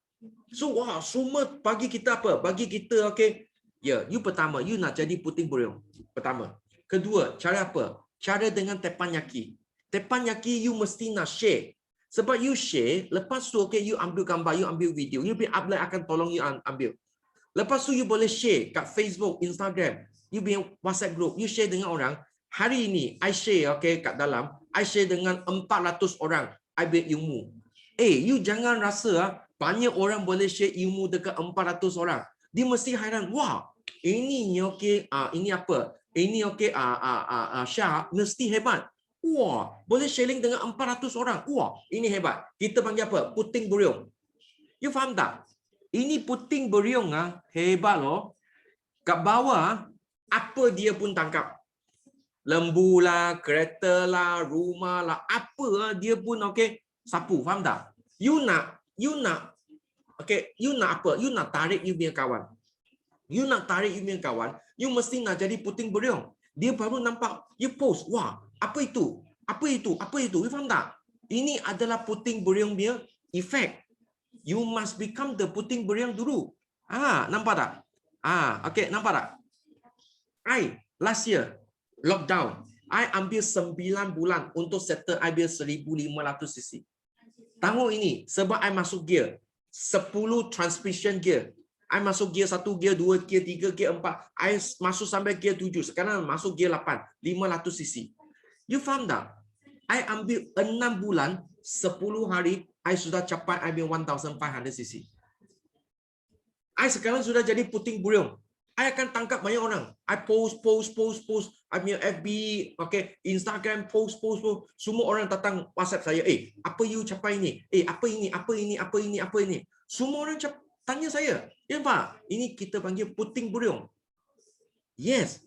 So, wah, semua bagi kita apa? Bagi kita, okay. Ya, you pertama, you nak jadi puting beliung. Pertama. Kedua, cara apa? Cara dengan teppanyaki. Teppanyaki, you mesti nak share. Sebab you share, lepas tu, okay, you ambil gambar, you ambil video. You punya upline akan tolong you ambil. Lepas tu, you boleh share kat Facebook, Instagram. You punya WhatsApp group. You share dengan orang. Hari ini, I share, okay, kat dalam. I share dengan 400 orang. I ambil ilmu. You jangan rasa banyak orang boleh share ilmu dekat 400 orang. Dia mesti hairan, wah, ini okay, ini apa? Ini okay, Syah mesti hebat. Wah, boleh sharing dengan 400 orang. Wah, ini hebat. Kita panggil apa? Puting beliung. You faham tak? Ini puting beliung hebat loh. Kat bawah, apa dia pun tangkap. Lembu lah, kereta lah, rumah lah, apa dia pun okay, sapu. Faham tak? You nak, okay, you nak apa? You nak tarik you punya kawan. You nak tarik you punya kawan, you mesti nak jadi puting beliung. Dia baru nampak, you post, wah, apa itu? Apa itu? Apa itu? You faham tak? Ini adalah puting beliung punya effect. You must become the puting beliung dulu. Nampak tak? Okay, nampak tak? Last year, lockdown, I ambil 9 bulan untuk settle I ambil 1,500 cc. Tahun ini, sebab I masuk gear, 10 transmission gear. I masuk gear 1, gear 2, gear 3, gear 4. I masuk sampai gear 7. Sekarang masuk gear 8. 500 cc. You faham tak? I ambil 6 bulan, 10 hari, I sudah capai I ambil 1,500 cc. I sekarang sudah jadi puting beliung. I akan tangkap banyak orang. I post. I punya FB, okay, Instagram, post. Semua orang datang WhatsApp saya. Apa you capai ni? Apa ini? Semua orang tanya saya. Ya Pak, ini kita panggil puting beliung. Yes.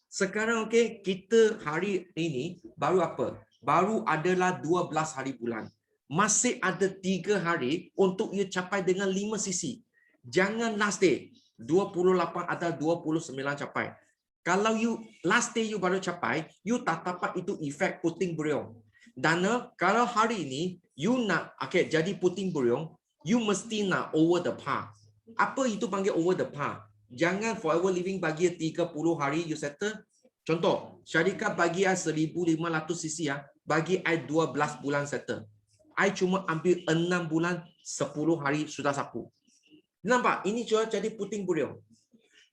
Sekarang okay, kita hari ini baru apa? Baru adalah 12 hari bulan. Masih ada 3 hari untuk you capai dengan 5 sisi. Jangan last day 28 atau 29 capai. Kalau you last day you baru capai, you tak dapat itu efek puting beliung. Dan kalau hari ini you nak okay, jadi puting beliung, you mesti nak over the par. Apa itu panggil over the par? Jangan forever living bagi 30 hari you settle. Contoh, syarikat bagi I 1,500 cc bagi I 12 bulan settle. I cuma ambil 6 bulan 10 hari sudah sapu. Nampak? Ini cuma jadi puting beliung.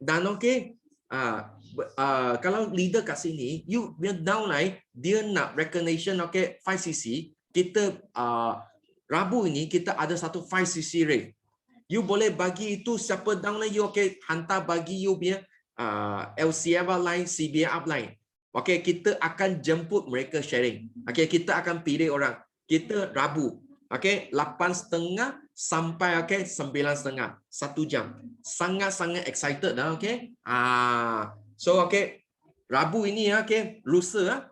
Dan okay, kalau leader kat sini, you downline, dia nak recognition okay 5cc. Kita Rabu ini kita ada satu 5cc rate. You boleh bagi itu siapa downline you okay hantar bagi you punya LCF line, CBA upline. Okay, kita akan jemput mereka sharing. Okay, kita akan pilih orang. Kita Rabu, okay, 8.30 sampai okay 9.30, 1 jam. Sangat-sangat excited dah, okay. So okay, Rabu ini okay, lusa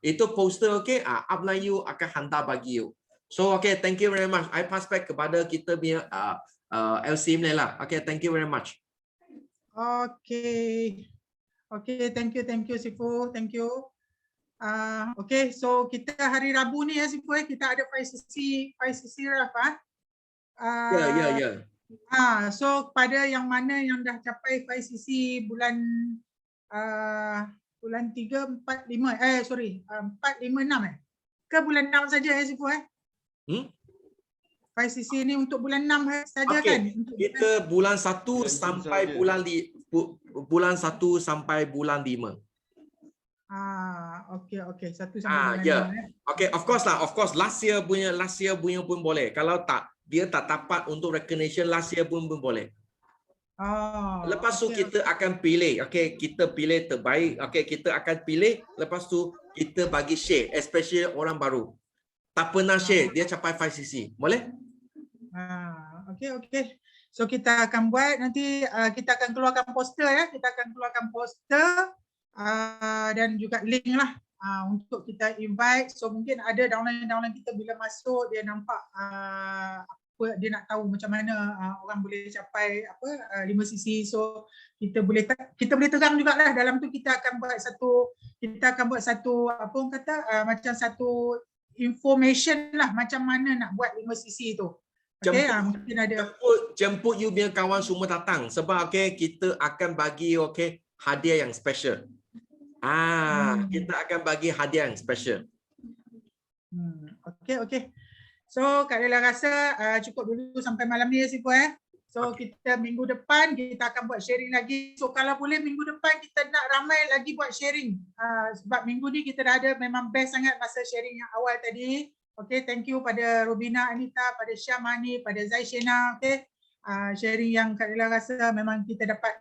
itu poster okay, upline you akan hantar bagi you. So okay, thank you very much. I pass back kepada kita punya LCM Lela. Okay, thank you very much. Okay, thank you Sifu, thank you. Okay, so kita hari Rabu ni Sifu, kita ada 5cc Raf. Ya. So pada yang mana yang dah capai 5cc bulan 3, 4, 5 4, 5, 6 ke bulan 6 saja Sifu 5cc ni untuk bulan 6 saja kan? Kita bulan 1 sampai bulan 1 sampai bulan 5. Okay, 1 sampai bulan 6. Okay, of course last year punya pun boleh. Kalau tak dia tak dapat untuk recognition last year pun boleh. Lepas tu kita akan pilih, okay, kita pilih terbaik, okay, kita akan pilih, lepas tu kita bagi share, especially orang baru. Tak pernah share, dia capai 5cc. Boleh? Okay. So kita akan buat nanti kita akan keluarkan poster ya. Kita akan keluarkan poster dan juga link lah untuk kita invite. So mungkin ada downline kita bila masuk dia nampak apa dia nak tahu macam mana orang boleh capai 5cc. So kita boleh terang jugalah dalam tu kita akan buat satu apa orang kata macam satu information lah macam mana nak buat 5cc tu. Okay, mungkin ada jemput you punya kawan semua datang sebab kita akan bagi hadiah yang special. Kita akan bagi hadiah yang special. Okay. So Kak Lela rasa cukup dulu sampai malam ni Sifu So kita minggu depan kita akan buat sharing lagi. So kalau boleh minggu depan kita nak ramai lagi buat sharing. Sebab minggu ni kita dah ada memang best sangat masa sharing yang awal tadi. Okay, thank you pada Robina Anita, pada Syamani, pada Zaishena. Okay, sharing yang Kak Lela rasa memang kita dapat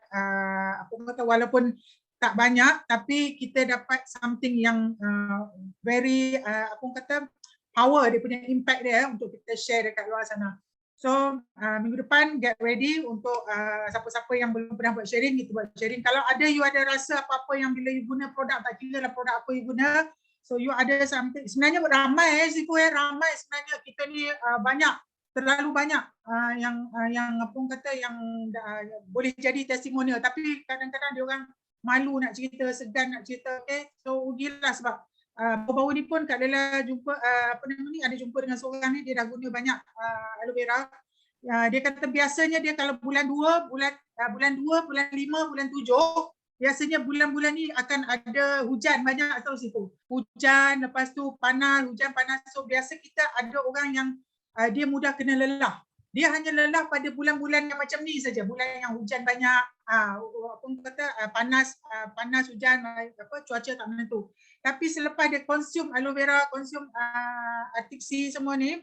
walaupun tak banyak tapi kita dapat something yang very power dia punya impact dia untuk kita share dekat luar sana. So minggu depan get ready untuk siapa-siapa yang belum pernah buat sharing, kita buat sharing. Kalau ada you ada rasa apa-apa yang bila you guna produk tak kira lah produk apa you guna. So you ada something, sebenarnya ramai ramai sebenarnya kita ni banyak, terlalu banyak yang boleh jadi testimonial tapi kadang-kadang dia orang malu nak cerita, segan nak cerita. Okay, so rugilah sebab baru-baru ni pun Kak Lela jumpa ada jumpa dengan seorang ni, dia dah guna banyak aloe vera. Dia kata biasanya dia kalau bulan 2, bulan 5, bulan 7 biasanya bulan-bulan ni akan ada hujan banyak atau situ. Hujan, lepas tu hujan panas. So biasa kita ada orang yang dia mudah kena lelah. Dia hanya lelah pada bulan-bulan yang macam ni saja, bulan yang hujan banyak, panas, hujan, cuaca tak menentu. Tapi selepas dia consume aloe vera, consume Artixi semua ni,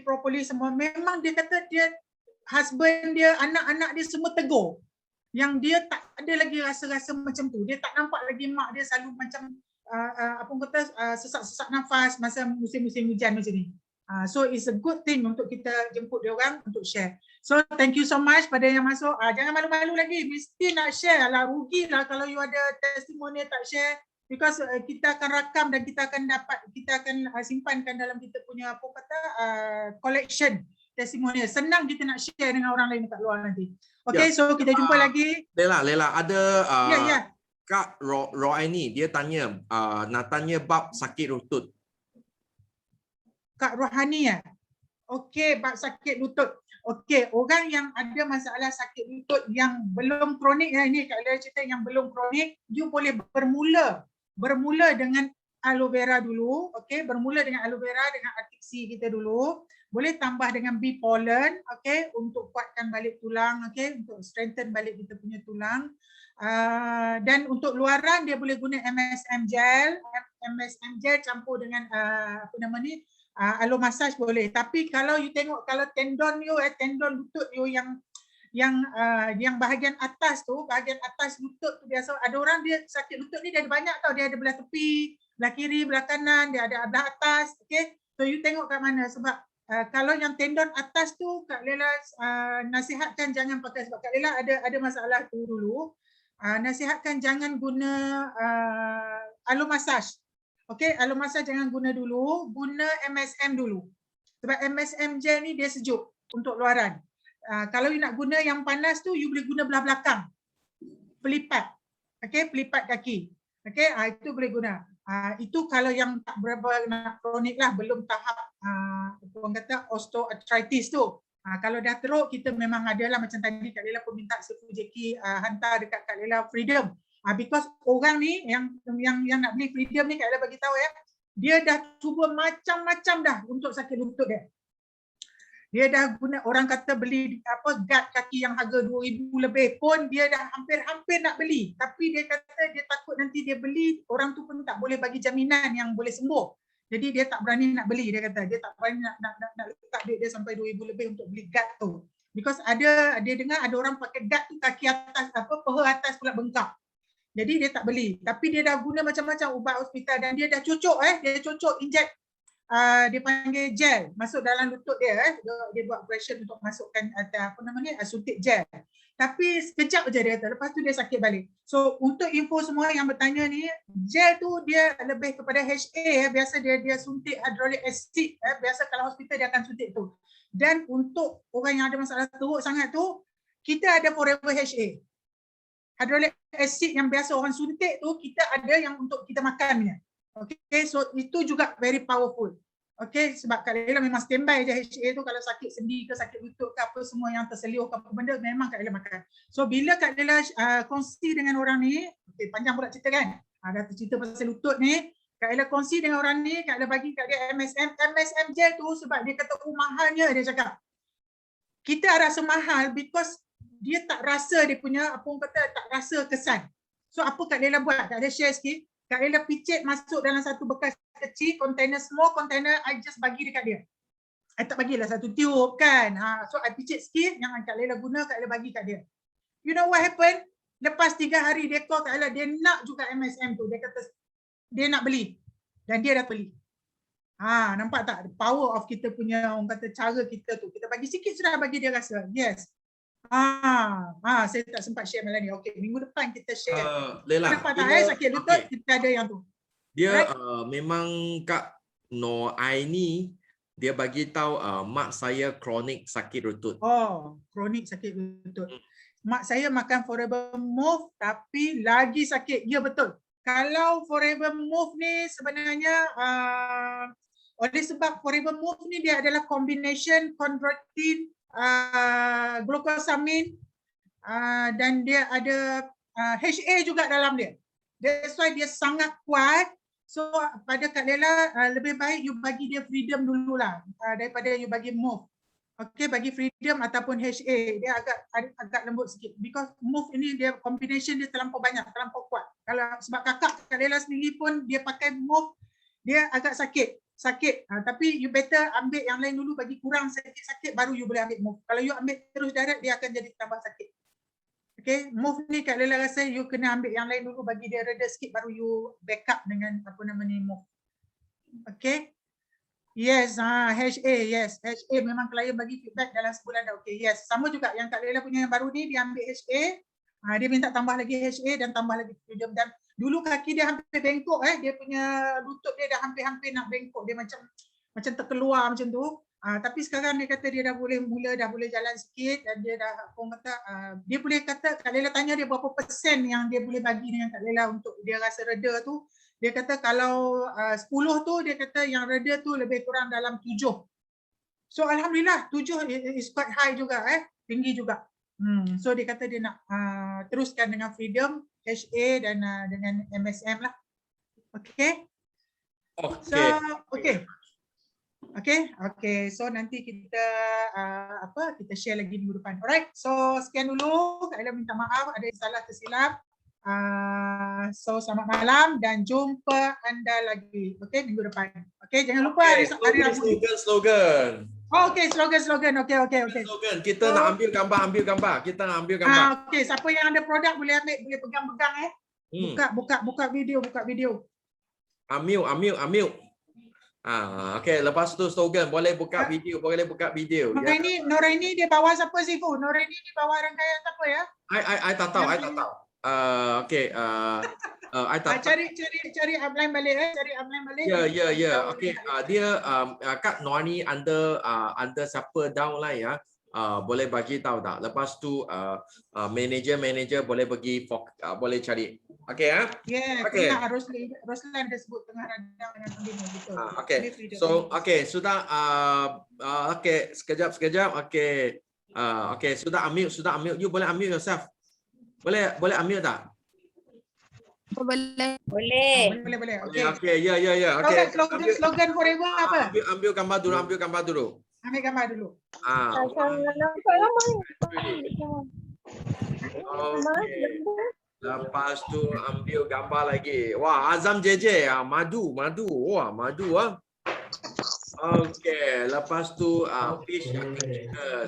Propolis semua, memang dia kata dia husband dia, anak-anak dia semua tegur. Yang dia tak ada lagi rasa-rasa macam tu. Dia tak nampak lagi mak dia selalu macam sesak-sesak nafas masa musim-musim hujan macam ni. So it's a good thing untuk kita jemput dia orang untuk share. So thank you so much pada yang masuk. Jangan malu-malu lagi, mesti nak share lah. Rugilah kalau you ada testimoni tak share, because kita akan rakam dan kita akan simpankan dalam kita punya collection testimoni. Senang kita nak share dengan orang lain kat luar nanti. Okay, so kita jumpa lagi. Lela ada Kak Roaini dia tanya nak tanya bab sakit lutut. Kak Rohani Okey, bab sakit lutut. Okey, orang yang ada masalah sakit lutut yang belum kronik ini Kak Lela cerita yang belum kronik, you boleh bermula dengan aloe vera dulu. Okey, bermula dengan aloe vera dengan Artixi kita dulu. Boleh tambah dengan bee pollen, okey, untuk kuatkan balik tulang, okey, untuk strengthen balik kita punya tulang. Dan untuk luaran dia boleh guna MSM gel campur dengan aloe massage boleh. Tapi kalau you tengok kalau tendon lutut you yang bahagian atas lutut tu biasa ada orang dia sakit lutut ni dia ada banyak tau, dia ada belah tepi, belah kiri, belah kanan, dia ada belah atas. Okey, so you tengok kat mana sebab kalau yang tendon atas tu Kak Lela nasihatkan jangan pakai sebab Kak Lela ada masalah tu dulu. Nasihatkan jangan guna aloe massage. Okey, aloe massage jangan guna dulu, guna MSM dulu. Sebab MSM gel ni dia sejuk untuk luaran. Kalau you nak guna yang panas tu, you boleh guna belah belakang. Pelipat. Okey, pelipat kaki. Okey, itu boleh guna. Itu kalau yang tak berapa nak kronik lah, belum tahap orang kata osteoarthritis tu. Kalau dah teruk, kita memang ada lah macam tadi Kak Lela pun minta Sifu Jackie hantar dekat Kak Lela Freedom. Because orang ni yang nak beli Freedom ni Kak Lela bagi tahu dia dah cuba macam-macam dah untuk sakit lutut dia. Dia dah guna, orang kata beli guard kaki yang harga 2,000 lebih pun dia dah hampir-hampir nak beli. Tapi dia kata dia takut nanti dia beli, orang tu pun tak boleh bagi jaminan yang boleh sembuh. Jadi dia tak berani nak beli, dia kata. Dia tak berani nak letak duit dia sampai 2,000 lebih untuk beli guard tu. Because dia dengar ada orang pakai guard tu kaki atas, paha atas pula bengkak. Jadi dia tak beli. Tapi dia dah guna macam-macam ubat hospital dan dia dah cucuk dia cucuk inject dia panggil gel masuk dalam lutut dia dia buat operation untuk masukkan suntik gel. Tapi sekejap je dia kata, lepas tu dia sakit balik. So untuk info semua yang bertanya ni, gel tu dia lebih kepada HA, biasa dia suntik hydrochloric acid, biasa kalau hospital dia akan suntik tu. Dan untuk orang yang ada masalah teruk sangat tu, kita ada Forever HA. Hydrochloric acid yang biasa orang suntik tu, kita ada yang untuk kita makan punya. Okay, so itu juga very powerful. Okay, sebab Kak Laila memang standby je HA tu, kalau sakit sendi ke sakit lutut ke apa semua yang terselioh ke apa benda, memang Kak Laila makan. So bila Kak Laila kongsi dengan orang ni, okay, panjang pula cerita kan, dah cerita pasal lutut ni, Kak Laila kongsi dengan orang ni, Kak Laila bagi kat dia MSM gel tu sebab dia kata mahalnya, dia cakap. Kita rasa mahal because dia tak rasa dia punya, apa orang kata, tak rasa kesan. So apa Kak Laila buat? Kak Laila share sikit. Kak Laila picit masuk dalam satu bekas kecil, container, small container, I just bagi dekat dia. I tak bagilah satu tiup kan. So I picit sikit, yang Kak Laila guna, Kak Laila bagi kat dia. You know what happened? Lepas 3 hari dia call Kak Laila, dia nak juga MSM tu. Dia kata dia nak beli. Dan dia dah beli. Nampak tak? The power of kita punya, orang kata, cara kita tu. Kita bagi sikit sudah bagi dia rasa. Yes. Saya tak sempat share malam ni. Okey, minggu depan kita share. Lela, nampak tak sakit lutut, kita ada yang tu. Dia memang Kak Nur Aini dia bagi tahu mak saya kronik sakit lutut. Kronik sakit lutut. Mak saya makan Forever Move tapi lagi sakit. Ya betul. Kalau Forever Move ni sebenarnya oleh sebab Forever Move ni dia adalah combination chondroitin, glucosamine, dan dia ada HA juga dalam dia. That's why dia sangat kuat. So pada Kak Laila, lebih baik you bagi dia freedom dululah daripada you bagi Move. Okay, bagi freedom ataupun HA, dia agak lembut sikit. Because Move ini dia combination dia terlampau banyak, terlampau kuat. Kalau sebab kakak Kak Laila sendiri pun dia pakai Move, dia agak sakit. Tapi you better ambil yang lain dulu, bagi kurang sakit baru you boleh ambil Move. Kalau you ambil terus direct, dia akan jadi tambah sakit. Okay, Move ni Kak Laila rasa you kena ambil yang lain dulu, bagi dia reda sikit baru you backup dengan apa nama ni Move. Okay. Yes, HA, yes. HA memang klien bagi feedback dalam sebulan dah. Okay, yes. Sama juga yang Kak Laila punya yang baru ni, dia ambil HA, dia minta tambah lagi HA dan tambah lagi freedom. Dan dulu kaki dia hampir bengkok, dia punya lutut dia dah hampir-hampir nak bengkok, dia macam terkeluar macam tu. Tapi sekarang dia kata dia dah boleh jalan sikit, dan dia dah dia boleh kata, Kak Laila tanya dia berapa persen yang dia boleh bagi dengan Kak Laila untuk dia rasa reda tu. Dia kata kalau 10 tu, dia kata yang reda tu lebih kurang dalam 7. So alhamdulillah 7 is quite high juga, tinggi juga. So dia kata dia nak teruskan dengan freedom, HA dan dengan MSM lah. Okay. So Okay. So nanti kita kita share lagi minggu depan. Alright. So sekian dulu. Kak Laila minta maaf ada salah tersilap. So selamat malam dan jumpa anda lagi. Okay, minggu depan. Okay, jangan lupa hari Rabu. Slogan. Okay, slogan. Okay. Slogan. Kita nak ambil gambar. Kita nak ambil gambar. Okay, siapa yang ada produk boleh ambil, boleh pegang-pegang buka video. Ambil. Okay, lepas tu slogan boleh buka video, Noraini dia bawa siapa Sifu? Noraini dia bawa rangkaian siapa ya? I tak tahu. Cari upline balik, cari upline balik. Ya. Okay, dia Kak Noani under siapa down lah ya. Boleh bagi tahu tak? Lepas tu manager boleh pergi boleh cari. Okay Okay. Roslan dia sebut tengah radang dengan Andina gitu. Okay. So sudah okay, sekejap. Okay. Okay, sudah ambil. You boleh ambil yourself. Boleh ambil tak? Boleh. Okay. Ya. Okay. Slogan Forever apa? Ambil gambar dulu. Ambil gambar dulu. Okay. Lepas tu ambil gambar lagi. Wah, Azam JJ, madu. Wah, madu Okay, lepas tu fish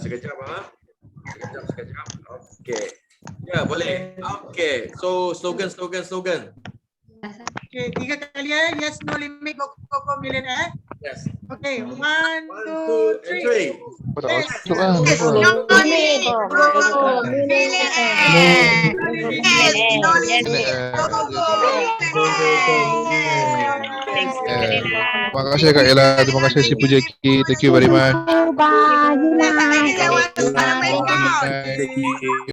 sekejap. Okay. Ya, boleh. Okay. So slogan. Okay, 3 kali yes, no limit, go millionaire. Yes. Okay, 1, 1, 2, 2, 3. 3. Pada Yes. masuk lah. Terima kasih Kak Ella, terima kasih si Pujaki, thank you very much. Thank you.